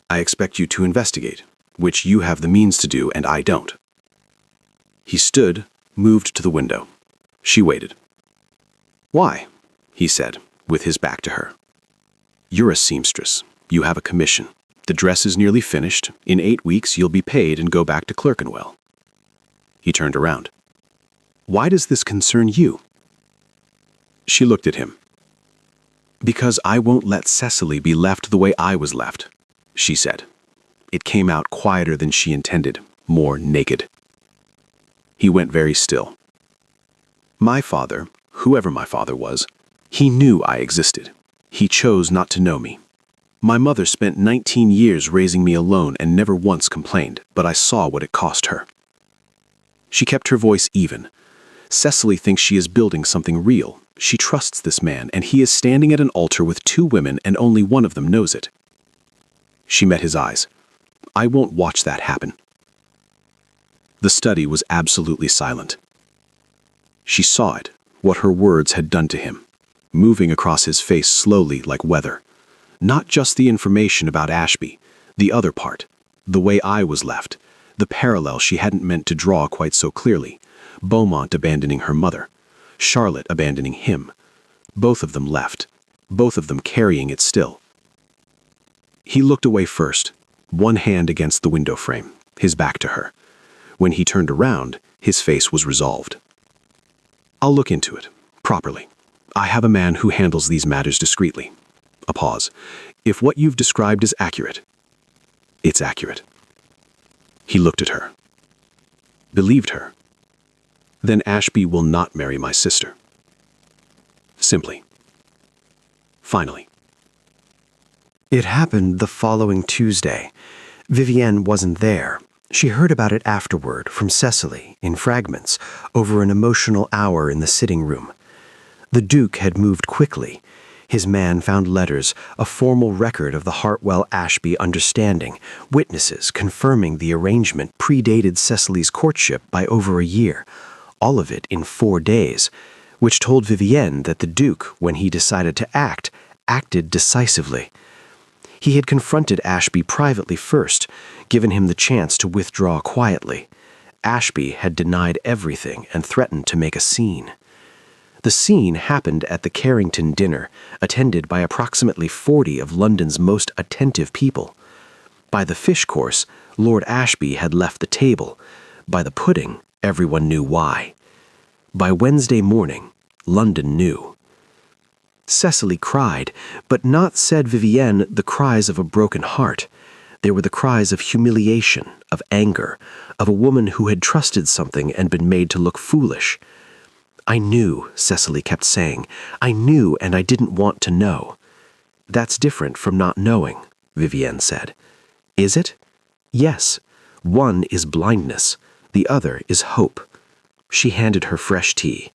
"I expect you to investigate, which you have the means to do and I don't." He stood, moved to the window. She waited. "Why?" he said, with his back to her. "You're a seamstress. You have a commission. The dress is nearly finished. In 8 weeks you'll be paid and go back to Clerkenwell." He turned around. "Why does this concern you?" She looked at him. "Because I won't let Cecily be left the way I was left," she said. It came out quieter than she intended, more naked. He went very still. "My father, whoever my father was, he knew I existed. He chose not to know me. My mother spent 19 years raising me alone and never once complained, but I saw what it cost her." She kept her voice even. "Cecily thinks she is building something real. She trusts this man, and he is standing at an altar with 2 women and only one of them knows it." She met his eyes. "I won't watch that happen." The study was absolutely silent. She saw it, what her words had done to him, moving across his face slowly like weather. Not just the information about Ashby, the other part, the way I was left, the parallel she hadn't meant to draw quite so clearly, Beaumont abandoning her mother, Charlotte abandoning him, both of them left, both of them carrying it still. He looked away first, one hand against the window frame, his back to her. When he turned around, his face was resolved. "I'll look into it, properly. I have a man who handles these matters discreetly." A pause. "If what you've described is accurate." "It's accurate." He looked at her. "Believed her." "Then Ashby will not marry my sister." Simply. Finally. It happened the following Tuesday. Vivienne wasn't there. She heard about it afterward from Cecily, in fragments, over an emotional hour in the sitting room. The Duke had moved quickly. His man found letters, a formal record of the Hartwell-Ashby understanding, witnesses confirming the arrangement predated Cecily's courtship by over a year, all of it in 4 days, which told Vivienne that the Duke, when he decided to act, acted decisively. He had confronted Ashby privately first, given him the chance to withdraw quietly. Ashby had denied everything and threatened to make a scene. The scene happened at the Carrington dinner, attended by approximately 40 of London's most attentive people. By the fish course, Lord Ashby had left the table. By the pudding, everyone knew why. By Wednesday morning, London knew. Cecily cried, but not, said Vivienne, the cries of a broken heart. They were the cries of humiliation, of anger, of a woman who had trusted something and been made to look foolish. I knew, Cecily kept saying. I knew, and I didn't want to know. That's different from not knowing, Vivienne said. Is it? Yes. One is blindness. The other is hope. She handed her fresh tea.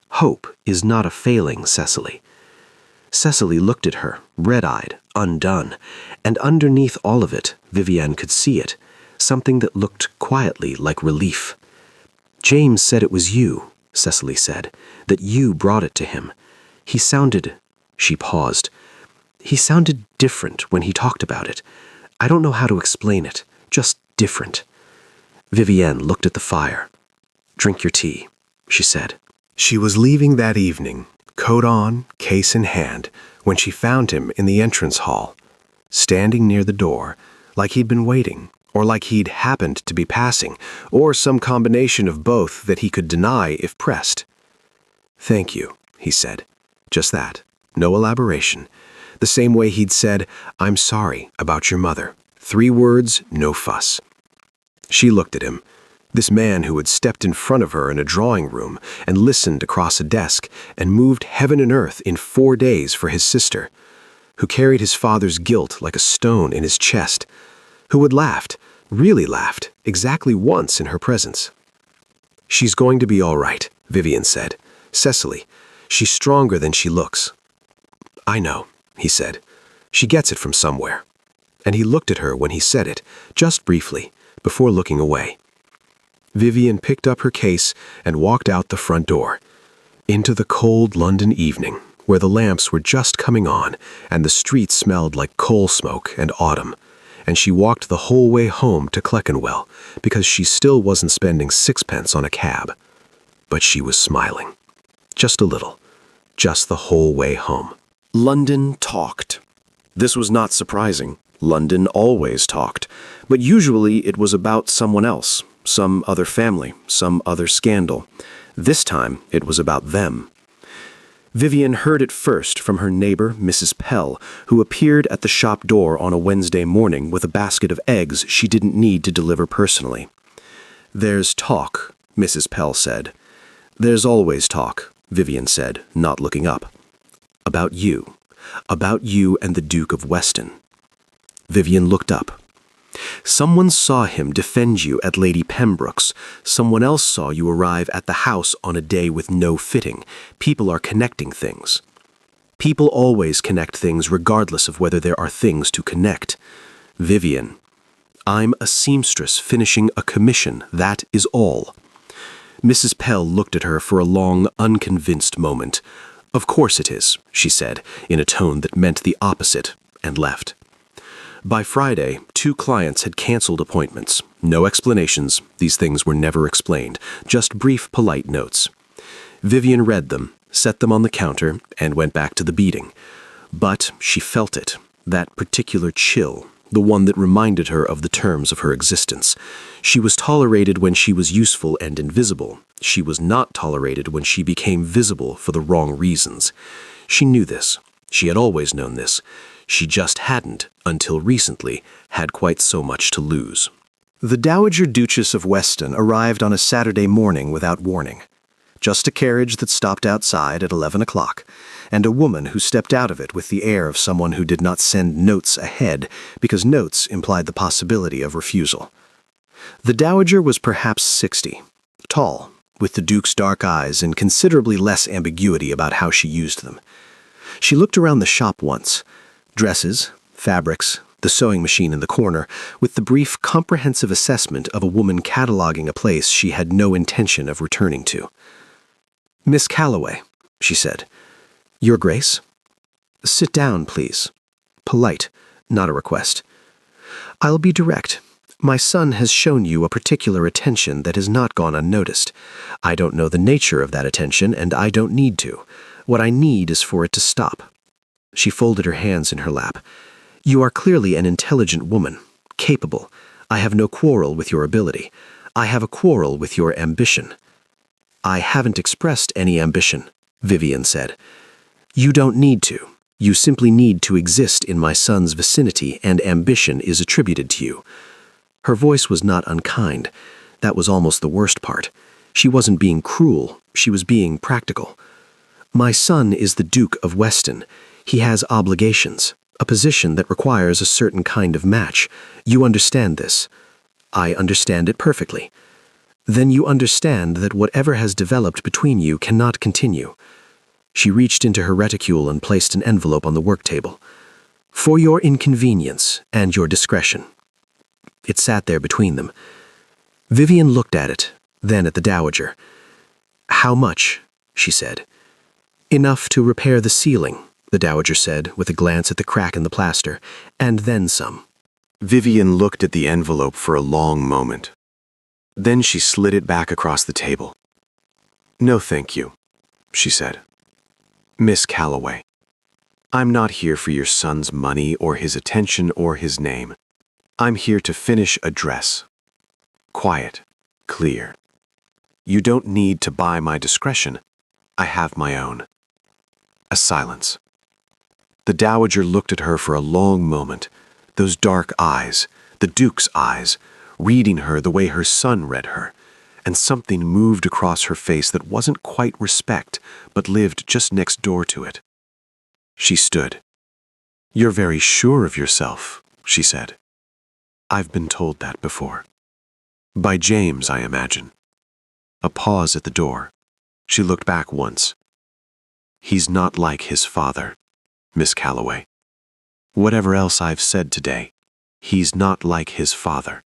Hope is not a failing, Cecily. Cecily looked at her, red-eyed, undone, and underneath all of it, Vivienne could see it, something that looked quietly like relief. James said it was you, Cecily said, that you brought it to him. He sounded... She paused. He sounded different when he talked about it. I don't know how to explain it, just different. Vivienne looked at the fire. Drink your tea, she said. She was leaving that evening, coat on, case in hand, when she found him in the entrance hall, standing near the door, like he'd been waiting, or like he'd happened to be passing, or some combination of both that he could deny if pressed. Thank you, he said. Just that. No elaboration. The same way he'd said, I'm sorry about your mother. 3 words, no fuss. She looked at him. This man who had stepped in front of her in a drawing room and listened across a desk and moved heaven and earth in 4 days for his sister, who carried his father's guilt like a stone in his chest, who had laughed, really laughed, exactly once in her presence. She's going to be all right, Vivienne said. Cecily, she's stronger than she looks. I know, he said. She gets it from somewhere. And he looked at her when he said it, just briefly, before looking away. Vivienne picked up her case and walked out the front door, into the cold London evening, where the lamps were just coming on and the streets smelled like coal smoke and autumn, and she walked the whole way home to Clerkenwell because she still wasn't spending 6pence on a cab. But she was smiling. Just a little. Just the whole way home. London talked. This was not surprising. London always talked, but usually it was about someone else, some other family, some other scandal. This time it was about them. Vivienne heard it first from her neighbor, Mrs. Pell, who appeared at the shop door on a Wednesday morning with a basket of eggs she didn't need to deliver personally. There's talk, Mrs. Pell said. There's always talk, Vivienne said, not looking up. About you. About you and the Duke of Weston. Vivienne looked up. Someone saw him defend you at Lady Pembroke's. Someone else saw you arrive at the house on a day with no fitting. People are connecting things. People always connect things regardless of whether there are things to connect. Vivienne, I'm a seamstress finishing a commission, that is all. Mrs. Pell looked at her for a long, unconvinced moment. Of course it is, she said, in a tone that meant the opposite, and left. By Friday, 2 clients had canceled appointments. No explanations, these things were never explained, just brief, polite notes. Vivienne read them, set them on the counter, and went back to the beating. But she felt it, that particular chill, the one that reminded her of the terms of her existence. She was tolerated when she was useful and invisible. She was not tolerated when she became visible for the wrong reasons. She knew this. She had always known this. She just hadn't, until recently, had quite so much to lose. The Dowager Duchess of Weston arrived on a Saturday morning without warning. just a carriage that stopped outside at 11 o'clock, and a woman who stepped out of it with the air of someone who did not send notes ahead because notes implied the possibility of refusal. The dowager was perhaps 60, tall, with the Duke's dark eyes and considerably less ambiguity about how she used them. She looked around the shop once. Dresses, fabrics, the sewing machine in the corner, with the brief, comprehensive assessment of a woman cataloging a place she had no intention of returning to. "Miss Calloway," she said. "Your Grace?" "Sit down, please." Polite, not a request. "I'll be direct. My son has shown you a particular attention that has not gone unnoticed. I don't know the nature of that attention, and I don't need to. What I need is for it to stop." She folded her hands in her lap. "You are clearly an intelligent woman, capable. I have no quarrel with your ability. I have a quarrel with your ambition." "I haven't expressed any ambition," Vivian said. "You don't need to. You simply need to exist in my son's vicinity, and ambition is attributed to you." Her voice was not unkind. That was almost the worst part. She wasn't being cruel. She was being practical. "My son is the Duke of Weston. He has obligations, a position that requires a certain kind of match. You understand this." "I understand it perfectly." "Then you understand that whatever has developed between you cannot continue." She reached into her reticule and placed an envelope on the work table. "For your inconvenience and your discretion." It sat there between them. Vivian looked at it, then at the dowager. "How much?" she said. "Enough to repair the ceiling," the dowager said, with a glance at the crack in the plaster, "and then some." Vivian looked at the envelope for a long moment. Then she slid it back across the table. "No, thank you," she said. "Miss Calloway, I'm not here for your son's money or his attention or his name. I'm here to finish a dress. Quiet, clear. You don't need to buy my discretion. I have my own." A silence. The dowager looked at her for a long moment, those dark eyes, the Duke's eyes, reading her the way her son read her, and something moved across her face that wasn't quite respect, but lived just next door to it. She stood. "You're very sure of yourself," she said. "I've been told that before. By James, I imagine." A pause at the door. She looked back once. "He's not like his father, Miss Calloway. Whatever else I've said today, he's not like his father."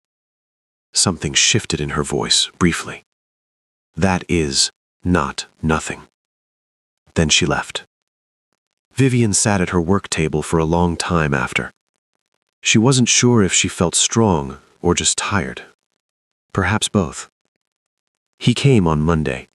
Something shifted in her voice, briefly. "That is not nothing." Then she left. Vivian sat at her work table for a long time after. She wasn't sure if she felt strong or just tired. Perhaps both. He came on Monday.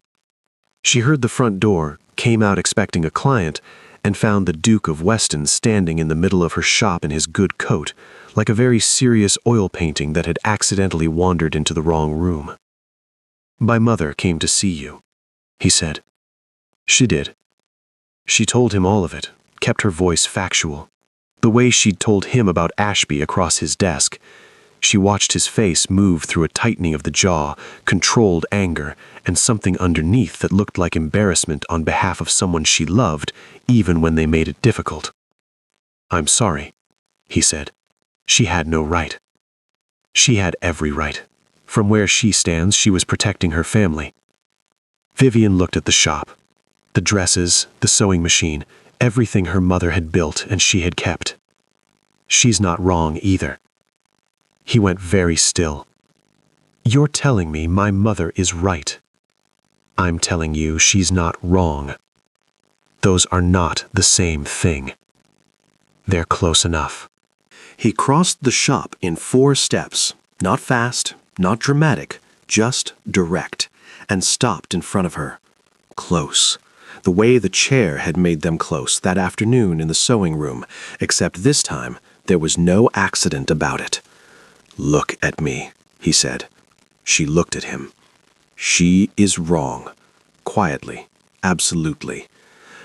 She heard the front door, came out expecting a client, and found the Duke of Weston standing in the middle of her shop in his good coat, like a very serious oil painting that had accidentally wandered into the wrong room. "My mother came to see you," he said. She did. She told him all of it, kept her voice factual. The way she'd told him about Ashby across his desk. She watched his face move through a tightening of the jaw, controlled anger, and something underneath that looked like embarrassment on behalf of someone she loved, even when they made it difficult. "I'm sorry," he said. She had no right. She had every right. From where she stands, she was protecting her family. Vivian looked at the shop. The dresses, the sewing machine, everything her mother had built and she had kept. She's not wrong either. He went very still. "You're telling me my mother is right. I'm telling you she's not wrong. Those are not the same thing. They're close enough." He crossed the shop in 4 steps, not fast, not dramatic, just direct, and stopped in front of her. Close. The way the chair had made them close that afternoon in the sewing room, except this time there was no accident about it. "Look at me," he said. She looked at him. "She is wrong." Quietly, absolutely.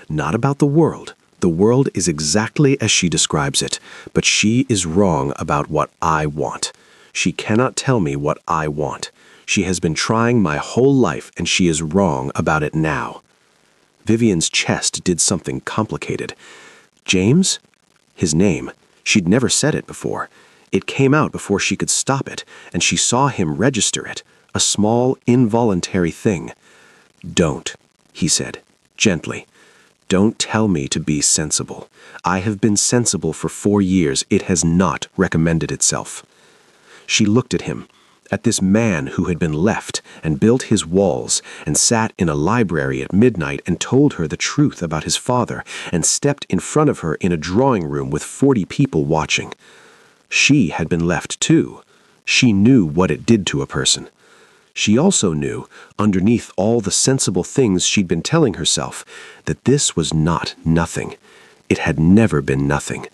Not about the world. The world is exactly as she describes it, but she is wrong about what I want. She cannot tell me what I want. She has been trying my whole life, and she is wrong about it now." Vivian's chest did something complicated. James? His name. She'd never said it before. It came out before she could stop it, and she saw him register it, a small, involuntary thing. "Don't," he said, gently. "Don't tell me to be sensible. I have been sensible for 4 years. It has not recommended itself." She looked at him, at this man who had been left and built his walls and sat in a library at midnight and told her the truth about his father and stepped in front of her in a drawing room with 40 people watching. She had been left too. She knew what it did to a person. She also knew, underneath all the sensible things she'd been telling herself, that this was not nothing. It had never been nothing.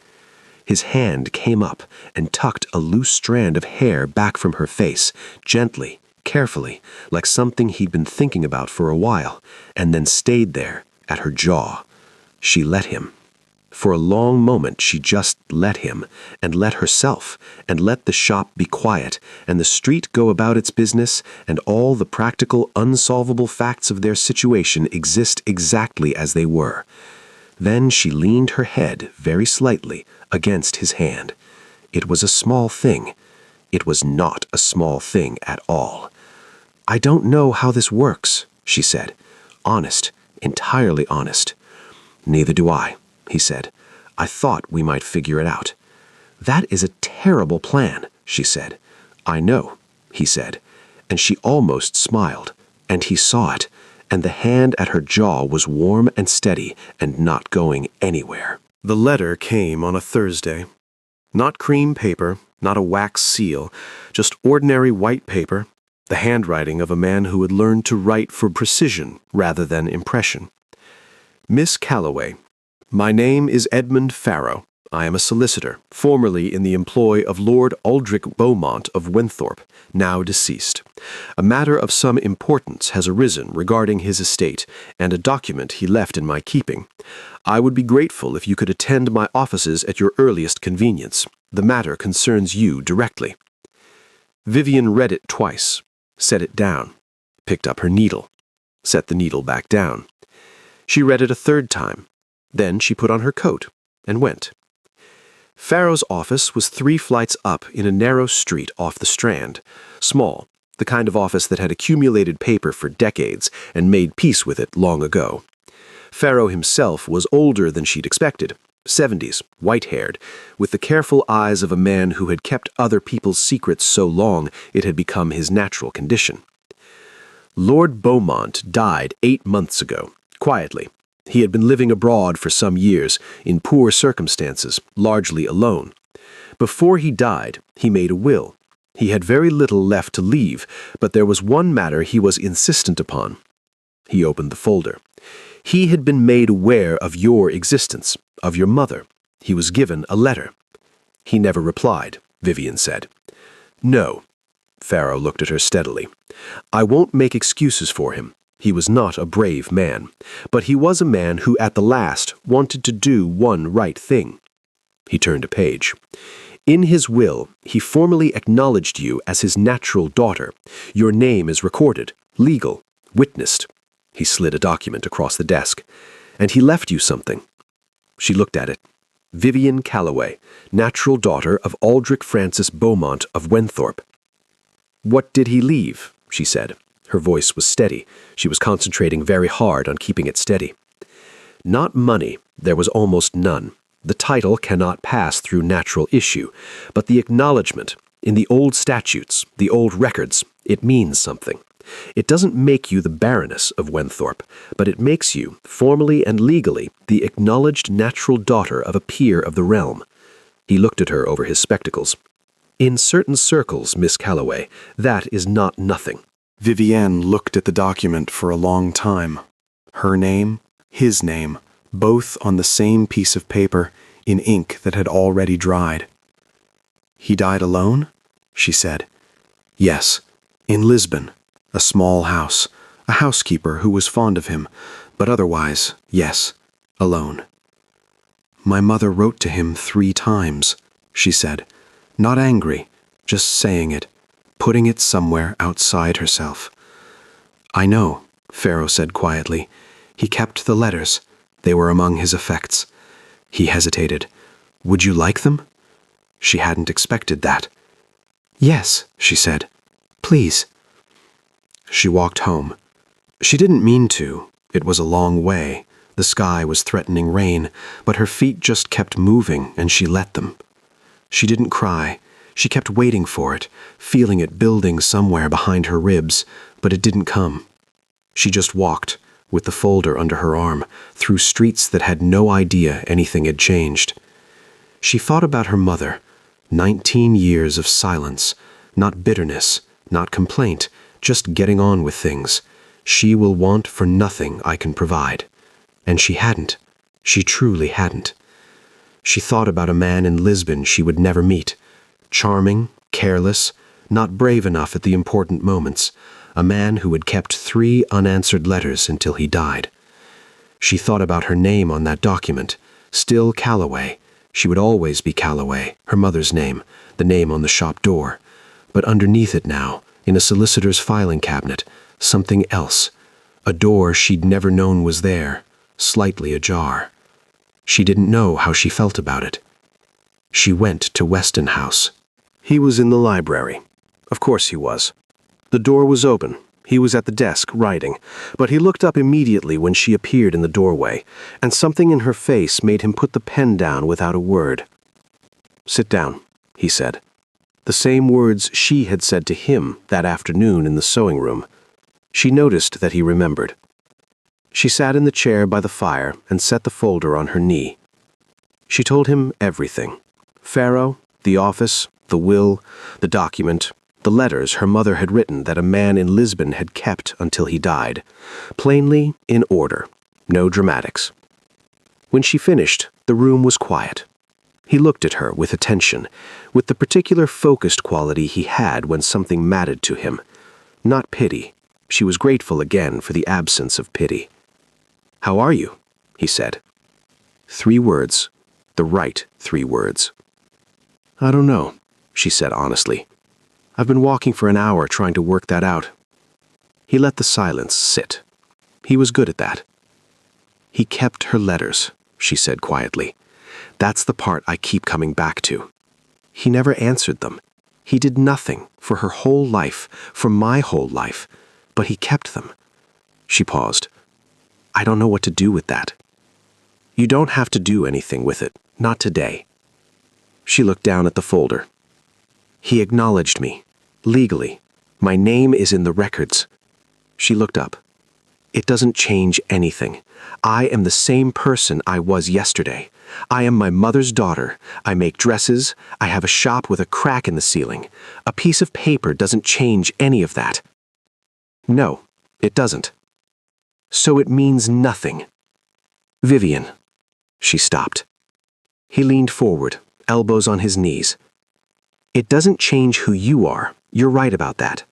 His hand came up and tucked a loose strand of hair back from her face, gently, carefully, like something he'd been thinking about for a while, and then stayed there, at her jaw. She let him. For a long moment she just let him, and let herself, and let the shop be quiet, and the street go about its business, and all the practical, unsolvable facts of their situation exist exactly as they were. Then she leaned her head, very slightly, against his hand. It was a small thing. It was not a small thing at all. "I don't know how this works," she said. Honest, entirely honest. "Neither do I," he said. "I thought we might figure it out." "That is a terrible plan," she said. "I know," he said, and she almost smiled, and he saw it, and the hand at her jaw was warm and steady and not going anywhere. The letter came on a Thursday. Not cream paper, not a wax seal, just ordinary white paper, the handwriting of a man who had learned to write for precision rather than impression. "Miss Calloway, my name is Edmund Farrow. I am a solicitor, formerly in the employ of Lord Aldrich Beaumont of Wenthrop, now deceased. A matter of some importance has arisen regarding his estate and a document he left in my keeping. I would be grateful if you could attend my offices at your earliest convenience. The matter concerns you directly." Vivian read it twice, set it down, picked up her needle, set the needle back down. She read it a third time. Then she put on her coat and went. Farrow's office was 3 flights up in a narrow street off the Strand, small, the kind of office that had accumulated paper for decades and made peace with it long ago. Farrow himself was older than she'd expected, 70s, white-haired, with the careful eyes of a man who had kept other people's secrets so long it had become his natural condition. Lord Beaumont died 8 months ago, quietly. He had been living abroad for some years, in poor circumstances, largely alone. Before he died, he made a will. He had very little left to leave, but there was one matter he was insistent upon. He opened the folder. He had been made aware of your existence, of your mother. He was given a letter. He never replied, Vivian said. "No." Farrow looked at her steadily. "I won't make excuses for him. He was not a brave man, but he was a man who at the last wanted to do one right thing." He turned a page. "In his will, he formally acknowledged you as his natural daughter. Your name is recorded, legal, witnessed." He slid a document across the desk. "And he left you something." She looked at it. "Vivian Calloway, natural daughter of Aldrich Francis Beaumont of Wenthrop." "What did he leave?" she said. Her voice was steady. She was concentrating very hard on keeping it steady. "Not money. There was almost none. The title cannot pass through natural issue, but the acknowledgement, in the old statutes, the old records, it means something. It doesn't make you the Baroness of Wenthrop, but it makes you, formally and legally, the acknowledged natural daughter of a peer of the realm." He looked at her over his spectacles. "In certain circles, Miss Calloway, that is not nothing." Vivienne looked at the document for a long time. Her name, his name, both on the same piece of paper, in ink that had already dried. "He died alone?" she said. "Yes, in Lisbon, a small house, a housekeeper who was fond of him, but otherwise, yes, alone." "My mother wrote to him 3 times, she said, not angry, just saying it, putting it somewhere outside herself. "I know," Pharaoh said quietly. "He kept the letters. They were among his effects." He hesitated. "Would you like them?" She hadn't expected that. "Yes," she said. "Please." She walked home. She didn't mean to. It was a long way. The sky was threatening rain, but her feet just kept moving, and she let them. She didn't cry. She kept waiting for it, feeling it building somewhere behind her ribs, but it didn't come. She just walked, with the folder under her arm, through streets that had no idea anything had changed. She thought about her mother. 19 years of silence, not bitterness, not complaint, just getting on with things. She will want for nothing I can provide. And she hadn't. She truly hadn't. She thought about a man in Lisbon she would never meet. Charming, careless, not brave enough at the important moments. A man who had kept 3 unanswered letters until he died. She thought about her name on that document. Still Calloway. She would always be Calloway, her mother's name, the name on the shop door. But underneath it now, in a solicitor's filing cabinet, something else. A door she'd never known was there, slightly ajar. She didn't know how she felt about it. She went to Weston House. He was in the library. Of course he was. The door was open. He was at the desk, writing, but he looked up immediately when she appeared in the doorway, and something in her face made him put the pen down without a word. "Sit down," he said. The same words she had said to him that afternoon in the sewing room. She noticed that he remembered. She sat in the chair by the fire and set the folder on her knee. She told him everything. Pharaoh, the office, the will, the document, the letters her mother had written that a man in Lisbon had kept until he died. Plainly, in order. No dramatics. When she finished, the room was quiet. He looked at her with attention, with the particular focused quality he had when something mattered to him. Not pity. She was grateful again for the absence of pity. "How are you?" he said. 3 words. The right 3 words. "I don't know," she said honestly. "I've been walking for an hour trying to work that out." He let the silence sit. He was good at that. "He kept her letters," she said quietly. "That's the part I keep coming back to. He never answered them. He did nothing for her whole life, for my whole life, but he kept them." She paused. "I don't know what to do with that." "You don't have to do anything with it, not today." She looked down at the folder. "He acknowledged me, legally. My name is in the records." She looked up. "It doesn't change anything. I am the same person I was yesterday. I am my mother's daughter. I make dresses. I have a shop with a crack in the ceiling. A piece of paper doesn't change any of that." "No, it doesn't." "So it means nothing." "Vivian." She stopped. He leaned forward, elbows on his knees. "It doesn't change who you are. You're right about that.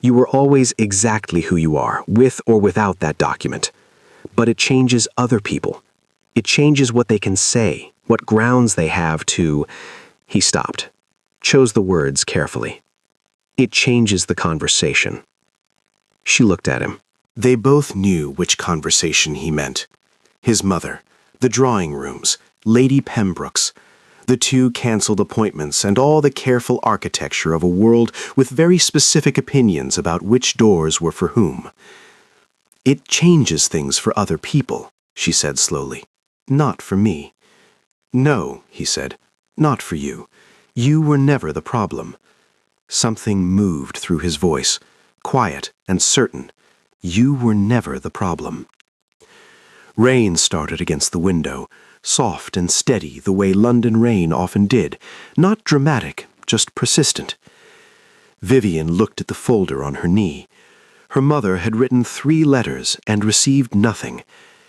You were always exactly who you are, with or without that document. But it changes other people. It changes what they can say, what grounds they have to—" He stopped, chose the words carefully. "It changes the conversation." She looked at him. They both knew which conversation he meant. His mother, the drawing rooms, Lady Pembroke's, the 2 canceled appointments, and all the careful architecture of a world with very specific opinions about which doors were for whom. "It changes things for other people," she said slowly. "Not for me." "No," he said, "not for you. You were never the problem." Something moved through his voice, quiet and certain. "You were never the problem." Rain started against the window, soft and steady the way London rain often did, not dramatic, just persistent. Vivian looked at the folder on her knee. Her mother had written 3 letters and received nothing,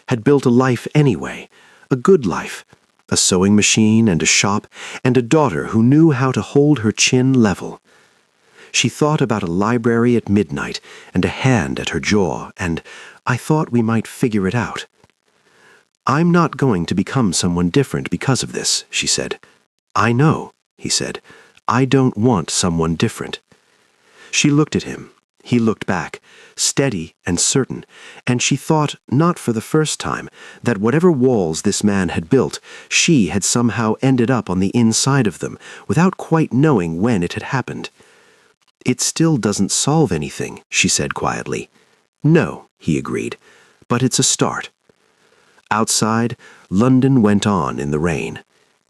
had built a life anyway, a good life, a sewing machine and a shop, and a daughter who knew how to hold her chin level. She thought about a library at midnight and a hand at her jaw, and "I thought we might figure it out." "I'm not going to become someone different because of this," she said. "I know," he said. "I don't want someone different." She looked at him. He looked back, steady and certain, and she thought, not for the first time, that whatever walls this man had built, she had somehow ended up on the inside of them, without quite knowing when it had happened. "It still doesn't solve anything," she said quietly. "No," he agreed, "but it's a start." Outside, London went on in the rain.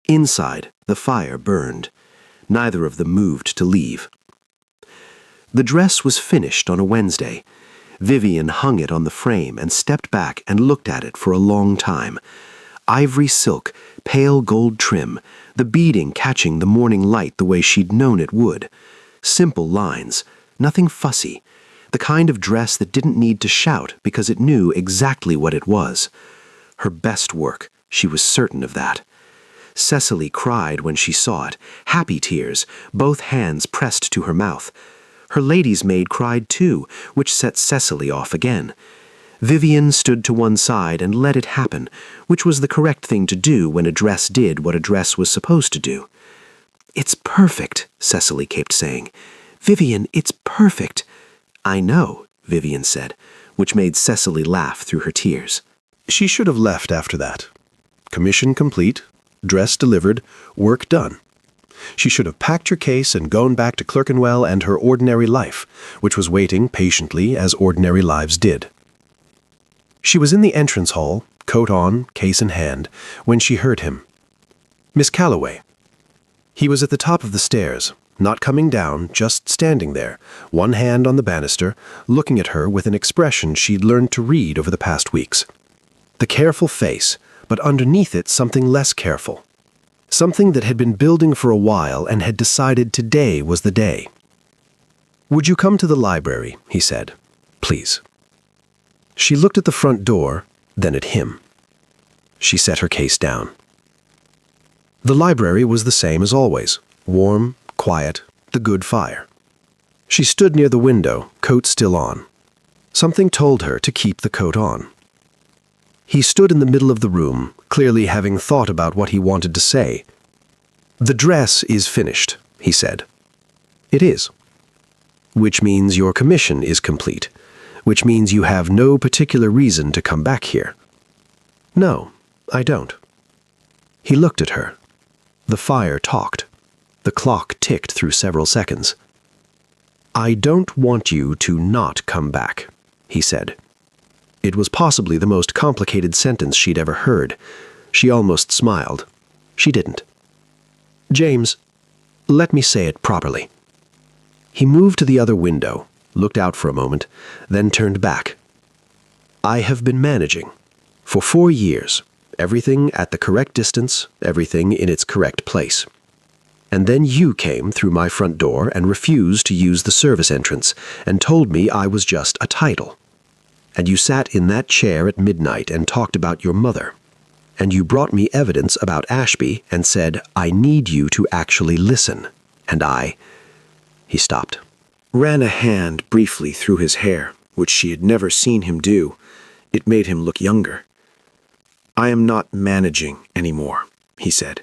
Inside, the fire burned. Neither of them moved to leave. The dress was finished on a Wednesday. Vivian hung it on the frame and stepped back and looked at it for a long time. Ivory silk, pale gold trim, the beading catching the morning light the way she'd known it would. Simple lines, nothing fussy. The kind of dress that didn't need to shout because it knew exactly what it was. Her best work, she was certain of that. Cecily cried when she saw it, happy tears, both hands pressed to her mouth. Her lady's maid cried too, which set Cecily off again. Vivian stood to one side and let it happen, which was the correct thing to do when a dress did what a dress was supposed to do. "It's perfect," Cecily kept saying. "Vivian, it's perfect." "I know," Vivian said, which made Cecily laugh through her tears. She should have left after that. Commission complete, dress delivered, work done. She should have packed her case and gone back to Clerkenwell and her ordinary life, which was waiting patiently as ordinary lives did. She was in the entrance hall, coat on, case in hand, when she heard him. "Miss Calloway." He was at the top of the stairs, not coming down, just standing there, one hand on the banister, looking at her with an expression she'd learned to read over the past weeks. The careful face, but underneath it something less careful. Something that had been building for a while and had decided today was the day. "Would you come to the library?" he said. "Please." She looked at the front door, then at him. She set her case down. The library was the same as always, warm, quiet, the good fire. She stood near the window, coat still on. Something told her to keep the coat on. He stood in the middle of the room, clearly having thought about what he wanted to say. "The dress is finished," he said. "It is." "Which means your commission is complete, which means you have no particular reason to come back here." "No, I don't." He looked at her. The fire talked. The clock ticked through several seconds. "I don't want you to not come back," he said. It was possibly the most complicated sentence she'd ever heard. She almost smiled. She didn't. "James, let me say it properly." He moved to the other window, looked out for a moment, then turned back. "I have been managing. For 4 years. Everything at the correct distance, everything in its correct place. And then you came through my front door and refused to use the service entrance and told me I was just a title. And you sat in that chair at midnight and talked about your mother. And you brought me evidence about Ashby and said, 'I need you to actually listen.' And I—" He stopped. Ran a hand briefly through his hair, which she had never seen him do. It made him look younger. "I am not managing anymore," he said.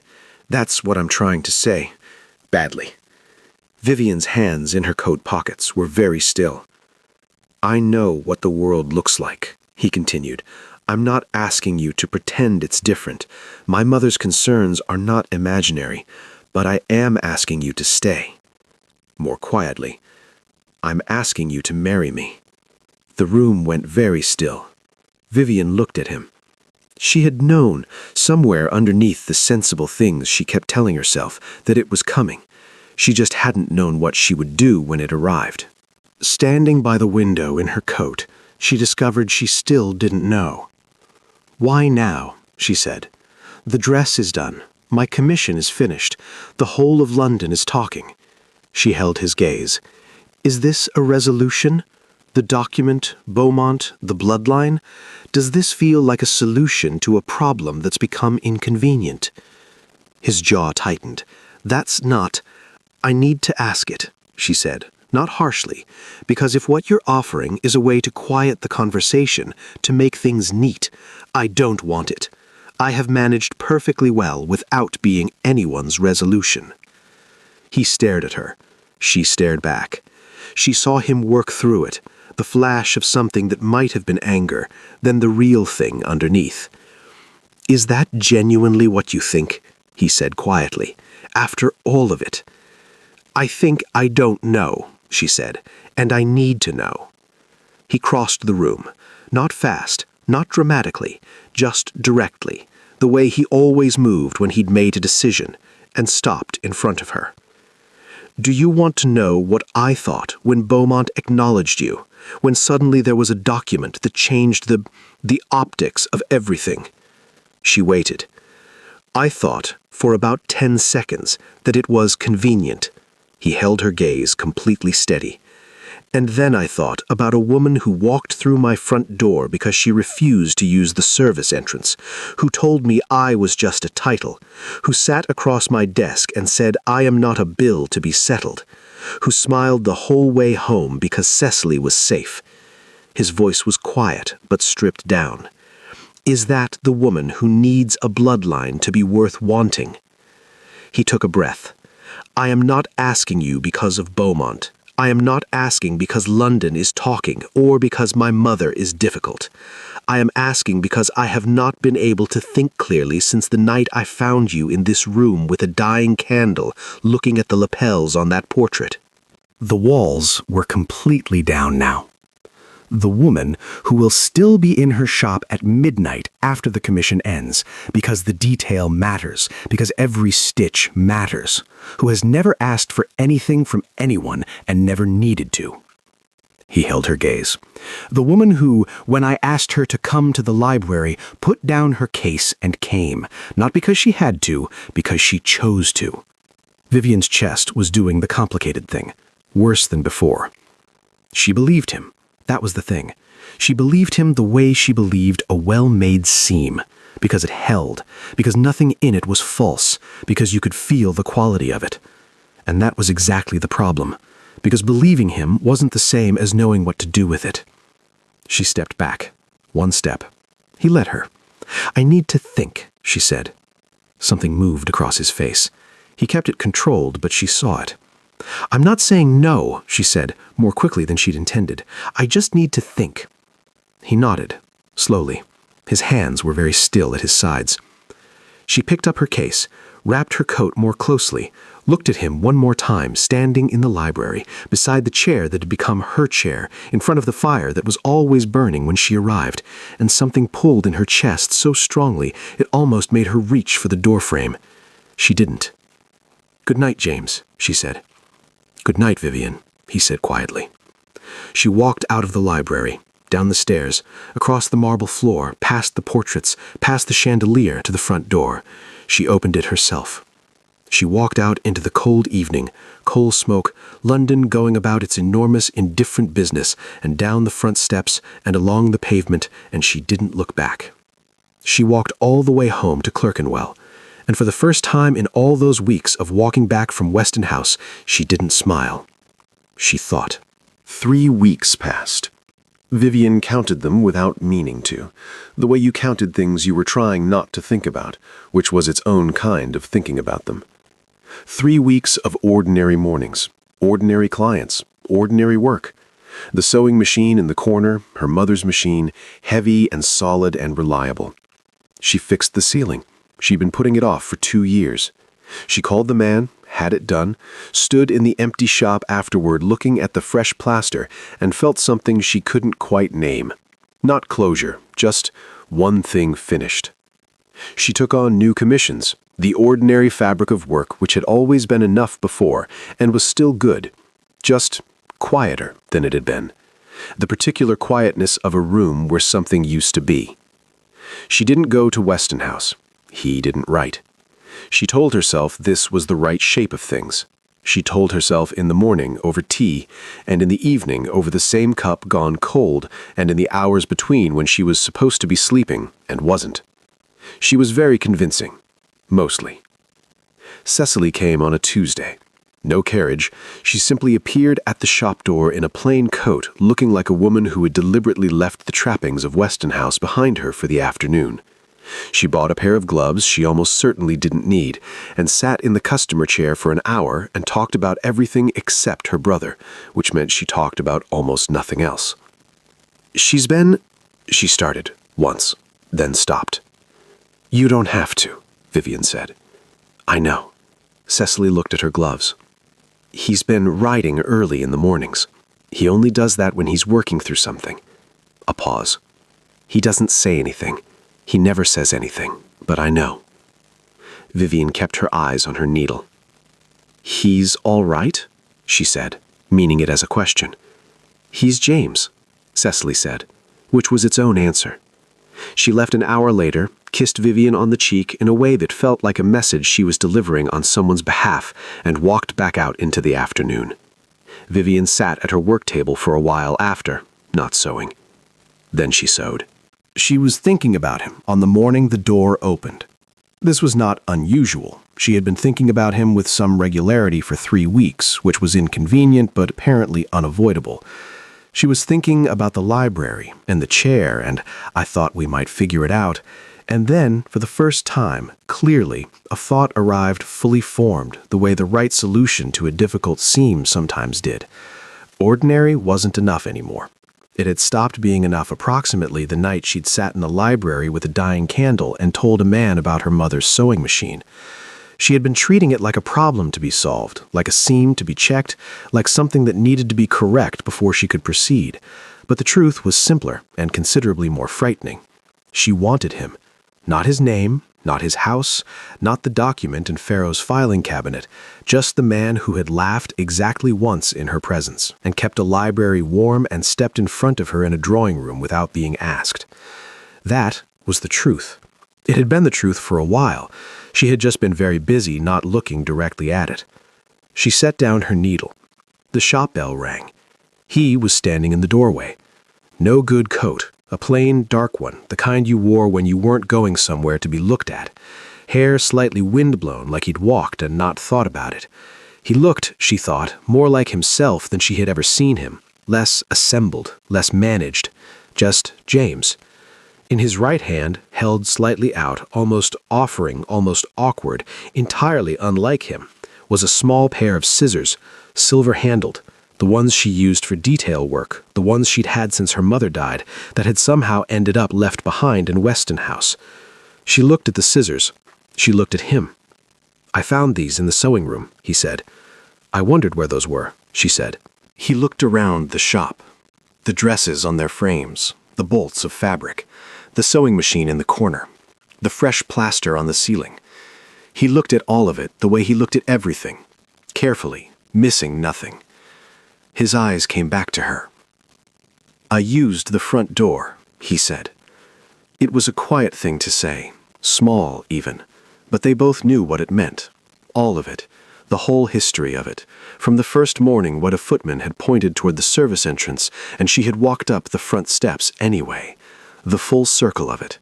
"That's what I'm trying to say. Badly." Vivian's hands in her coat pockets were very still. "I know what the world looks like," he continued. "I'm not asking you to pretend it's different. My mother's concerns are not imaginary, but I am asking you to stay." More quietly, "I'm asking you to marry me." The room went very still. Vivian looked at him. She had known, somewhere underneath the sensible things she kept telling herself, that it was coming. She just hadn't known what she would do when it arrived. Standing by the window in her coat, she discovered she still didn't know. "Why now?" she said. "The dress is done. My commission is finished. The whole of London is talking." She held his gaze. "Is this a resolution? The document, Beaumont, the bloodline? Does this feel like a solution to a problem that's become inconvenient?" His jaw tightened. "That's not— I need to ask it," she said, not harshly, "because if what you're offering is a way to quiet the conversation, to make things neat, I don't want it. I have managed perfectly well without being anyone's resolution." He stared at her. She stared back. She saw him work through it, the flash of something that might have been anger, then the real thing underneath. "Is that genuinely what you think?" he said quietly. "After all of it?" "I think I don't know," she said, "and I need to know." He crossed the room, not fast, not dramatically, just directly, the way he always moved when he'd made a decision, and stopped in front of her. "Do you want to know what I thought when Beaumont acknowledged you, when suddenly there was a document that changed the optics of everything?" She waited. "I thought, for about 10 seconds, that it was convenient." He held her gaze completely steady. "And then I thought about a woman who walked through my front door because she refused to use the service entrance, who told me I was just a title, who sat across my desk and said I am not a bill to be settled, who smiled the whole way home because Cecily was safe." His voice was quiet but stripped down. "Is that the woman who needs a bloodline to be worth wanting?" He took a breath. "I am not asking you because of Beaumont. I am not asking because London is talking or because my mother is difficult. I am asking because I have not been able to think clearly since the night I found you in this room with a dying candle looking at the lapels on that portrait." The walls were completely down now. The woman who will still be in her shop at midnight after the commission ends, because the detail matters, because every stitch matters, who has never asked for anything from anyone and never needed to. He held her gaze. The woman who, when I asked her to come to the library, put down her case and came, not because she had to, because she chose to. Vivian's chest was doing the complicated thing, worse than before. She believed him. That was the thing. She believed him the way she believed a well-made seam, because it held, because nothing in it was false, because you could feel the quality of it. And that was exactly the problem, because believing him wasn't the same as knowing what to do with it. She stepped back, one step. He let her. "I need to think," she said. Something moved across his face. He kept it controlled, but she saw it. "I'm not saying no," she said, more quickly than she'd intended. "I just need to think." He nodded, slowly. His hands were very still at his sides. She picked up her case, wrapped her coat more closely, looked at him one more time, standing in the library, beside the chair that had become her chair, in front of the fire that was always burning when she arrived, and something pulled in her chest so strongly it almost made her reach for the doorframe. She didn't. "Good night, James," she said. "Good night, Vivian," he said quietly. She walked out of the library, down the stairs, across the marble floor, past the portraits, past the chandelier to the front door. She opened it herself. She walked out into the cold evening, coal smoke, London going about its enormous, indifferent business, and down the front steps and along the pavement, and she didn't look back. She walked all the way home to Clerkenwell, and for the first time in all those weeks of walking back from Weston House, she didn't smile. She thought. 3 weeks passed. Vivian counted them without meaning to, the way you counted things you were trying not to think about, which was its own kind of thinking about them. 3 weeks of ordinary mornings, ordinary clients, ordinary work. The sewing machine in the corner, her mother's machine, heavy and solid and reliable. She fixed the ceiling. She'd been putting it off for 2 years. She called the man, had it done, stood in the empty shop afterward looking at the fresh plaster, and felt something she couldn't quite name. Not closure, just one thing finished. She took on new commissions, the ordinary fabric of work which had always been enough before, and was still good, just quieter than it had been. The particular quietness of a room where something used to be. She didn't go to Weston House. He didn't write. She told herself this was the right shape of things. She told herself in the morning over tea, and in the evening over the same cup gone cold, and in the hours between when she was supposed to be sleeping and wasn't. She was very convincing, mostly. Cecily came on a Tuesday. No carriage. She simply appeared at the shop door in a plain coat, looking like a woman who had deliberately left the trappings of Weston House behind her for the afternoon. She bought a pair of gloves she almost certainly didn't need, and sat in the customer chair for an hour and talked about everything except her brother, which meant she talked about almost nothing else. She started, once, then stopped. "You don't have to," Vivian said. "I know." Cecily looked at her gloves. "He's been writing early in the mornings. He only does that when he's working through something." A pause. "He doesn't say anything. He never says anything, but I know." Vivian kept her eyes on her needle. "He's all right?" she said, meaning it as a question. "He's James," Cecily said, which was its own answer. She left an hour later, kissed Vivian on the cheek in a way that felt like a message she was delivering on someone's behalf, and walked back out into the afternoon. Vivian sat at her work table for a while after, not sewing. Then she sewed. She was thinking about him on the morning the door opened. This was not unusual. She had been thinking about him with some regularity for 3 weeks, which was inconvenient but apparently unavoidable. She was thinking about the library and the chair, and "I thought we might figure it out." And then, for the first time, clearly, a thought arrived fully formed, the way the right solution to a difficult seam sometimes did. Ordinary wasn't enough anymore. It had stopped being enough approximately the night she'd sat in the library with a dying candle and told a man about her mother's sewing machine. She had been treating it like a problem to be solved, like a seam to be checked, like something that needed to be correct before she could proceed. But the truth was simpler and considerably more frightening. She wanted him. Not his name, not his house, not the document in Pharaoh's filing cabinet, just the man who had laughed exactly once in her presence and kept a library warm and stepped in front of her in a drawing room without being asked. That was the truth. It had been the truth for a while. She had just been very busy not looking directly at it. She set down her needle. The shop bell rang. He was standing in the doorway. No good coat, a plain, dark one, the kind you wore when you weren't going somewhere to be looked at. Hair slightly windblown like he'd walked and not thought about it. He looked, she thought, more like himself than she had ever seen him, less assembled, less managed. Just James. In his right hand, held slightly out, almost offering, almost awkward, entirely unlike him, was a small pair of scissors, silver-handled, the ones she used for detail work, the ones she'd had since her mother died, that had somehow ended up left behind in Weston House. She looked at the scissors. She looked at him. "I found these in the sewing room," he said. "I wondered where those were," she said. He looked around the shop. The dresses on their frames, the bolts of fabric, the sewing machine in the corner, the fresh plaster on the ceiling. He looked at all of it the way he looked at everything, carefully, missing nothing. His eyes came back to her. "I used the front door," he said. It was a quiet thing to say, small even, but they both knew what it meant. All of it, the whole history of it, from the first morning when a footman had pointed toward the service entrance and she had walked up the front steps anyway. The full circle of it.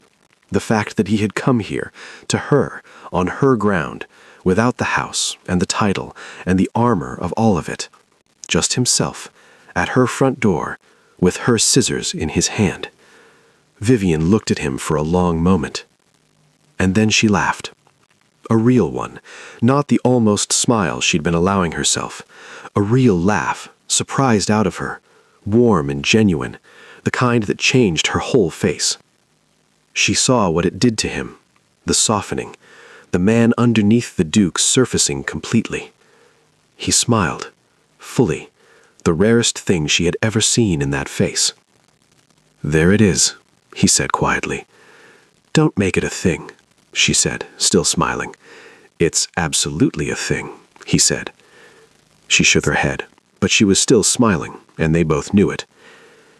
The fact that he had come here, to her, on her ground, without the house and the title and the armor of all of it. Just himself, at her front door, with her scissors in his hand. Vivian looked at him for a long moment. And then she laughed. A real one, not the almost smile she'd been allowing herself. A real laugh, surprised out of her, warm and genuine, the kind that changed her whole face. She saw what it did to him, the softening, the man underneath the Duke surfacing completely. He smiled, fully, the rarest thing she had ever seen in that face. "There it is," he said quietly. "Don't make it a thing," she said, still smiling. "It's absolutely a thing," he said. She shook her head, but she was still smiling, and they both knew it.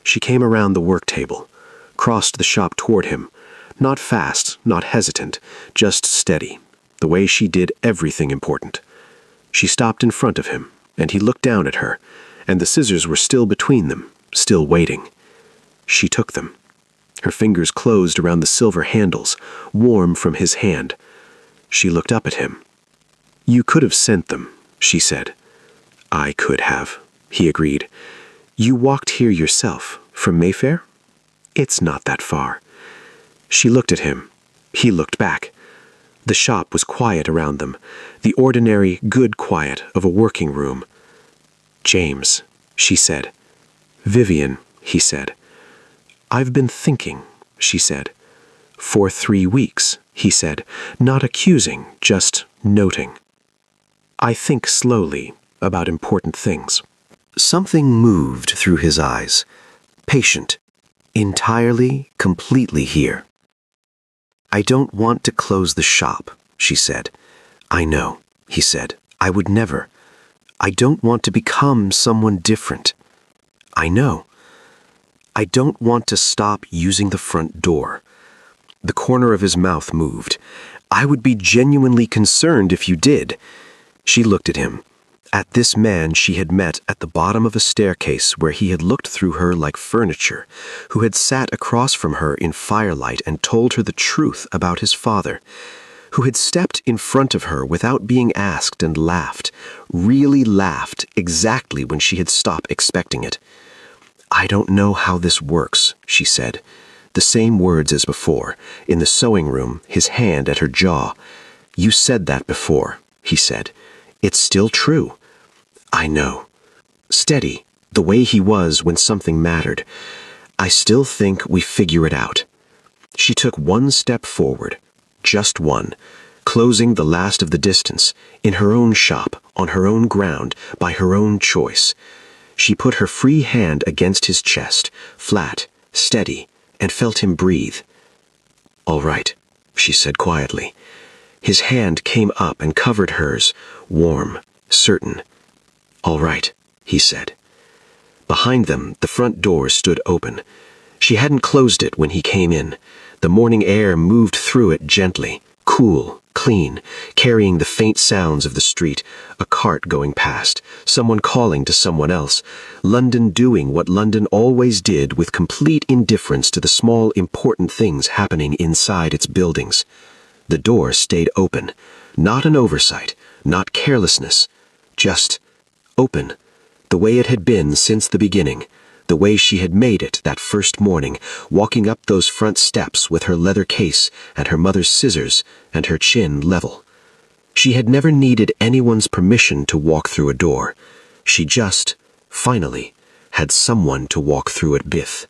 She came around the work table, crossed the shop toward him, not fast, not hesitant, just steady, the way she did everything important. She stopped in front of him, and he looked down at her, and the scissors were still between them, still waiting. She took them. Her fingers closed around the silver handles, warm from his hand. She looked up at him. "You could have sent them," she said. "I could have," he agreed. "You walked here yourself, from Mayfair? It's not that far." She looked at him. He looked back. The shop was quiet around them, the ordinary, good quiet of a working room. "James," she said. "Vivian," he said. "I've been thinking," she said. "For 3 weeks," he said, not accusing, just noting. "I think slowly about important things." Something moved through his eyes. Patient. Entirely, completely here. "I don't want to close the shop," she said. "I know," he said. "I would never. I don't want to become someone different. I know. I don't want to stop using the front door." The corner of his mouth moved. "I would be genuinely concerned if you did." She looked at him. At this man she had met at the bottom of a staircase where he had looked through her like furniture, who had sat across from her in firelight and told her the truth about his father, who had stepped in front of her without being asked and laughed, really laughed exactly when she had stopped expecting it. "I don't know how this works," she said. The same words as before, in the sewing room, his hand at her jaw. "You said that before," he said. "It's still true." "I know." Steady, the way he was when something mattered. "I still think we figure it out." She took one step forward, just one, closing the last of the distance, in her own shop, on her own ground, by her own choice. She put her free hand against his chest, flat, steady, and felt him breathe. "All right," she said quietly. His hand came up and covered hers, warm, certain. "All right," he said. Behind them, the front door stood open. She hadn't closed it when he came in. The morning air moved through it gently, cool, clean, carrying the faint sounds of the street, a cart going past, someone calling to someone else, London doing what London always did with complete indifference to the small important things happening inside its buildings. The door stayed open, not an oversight, not carelessness, just open, the way it had been since the beginning, the way she had made it that first morning, walking up those front steps with her leather case and her mother's scissors and her chin level. She had never needed anyone's permission to walk through a door. She just, finally, had someone to walk through it with.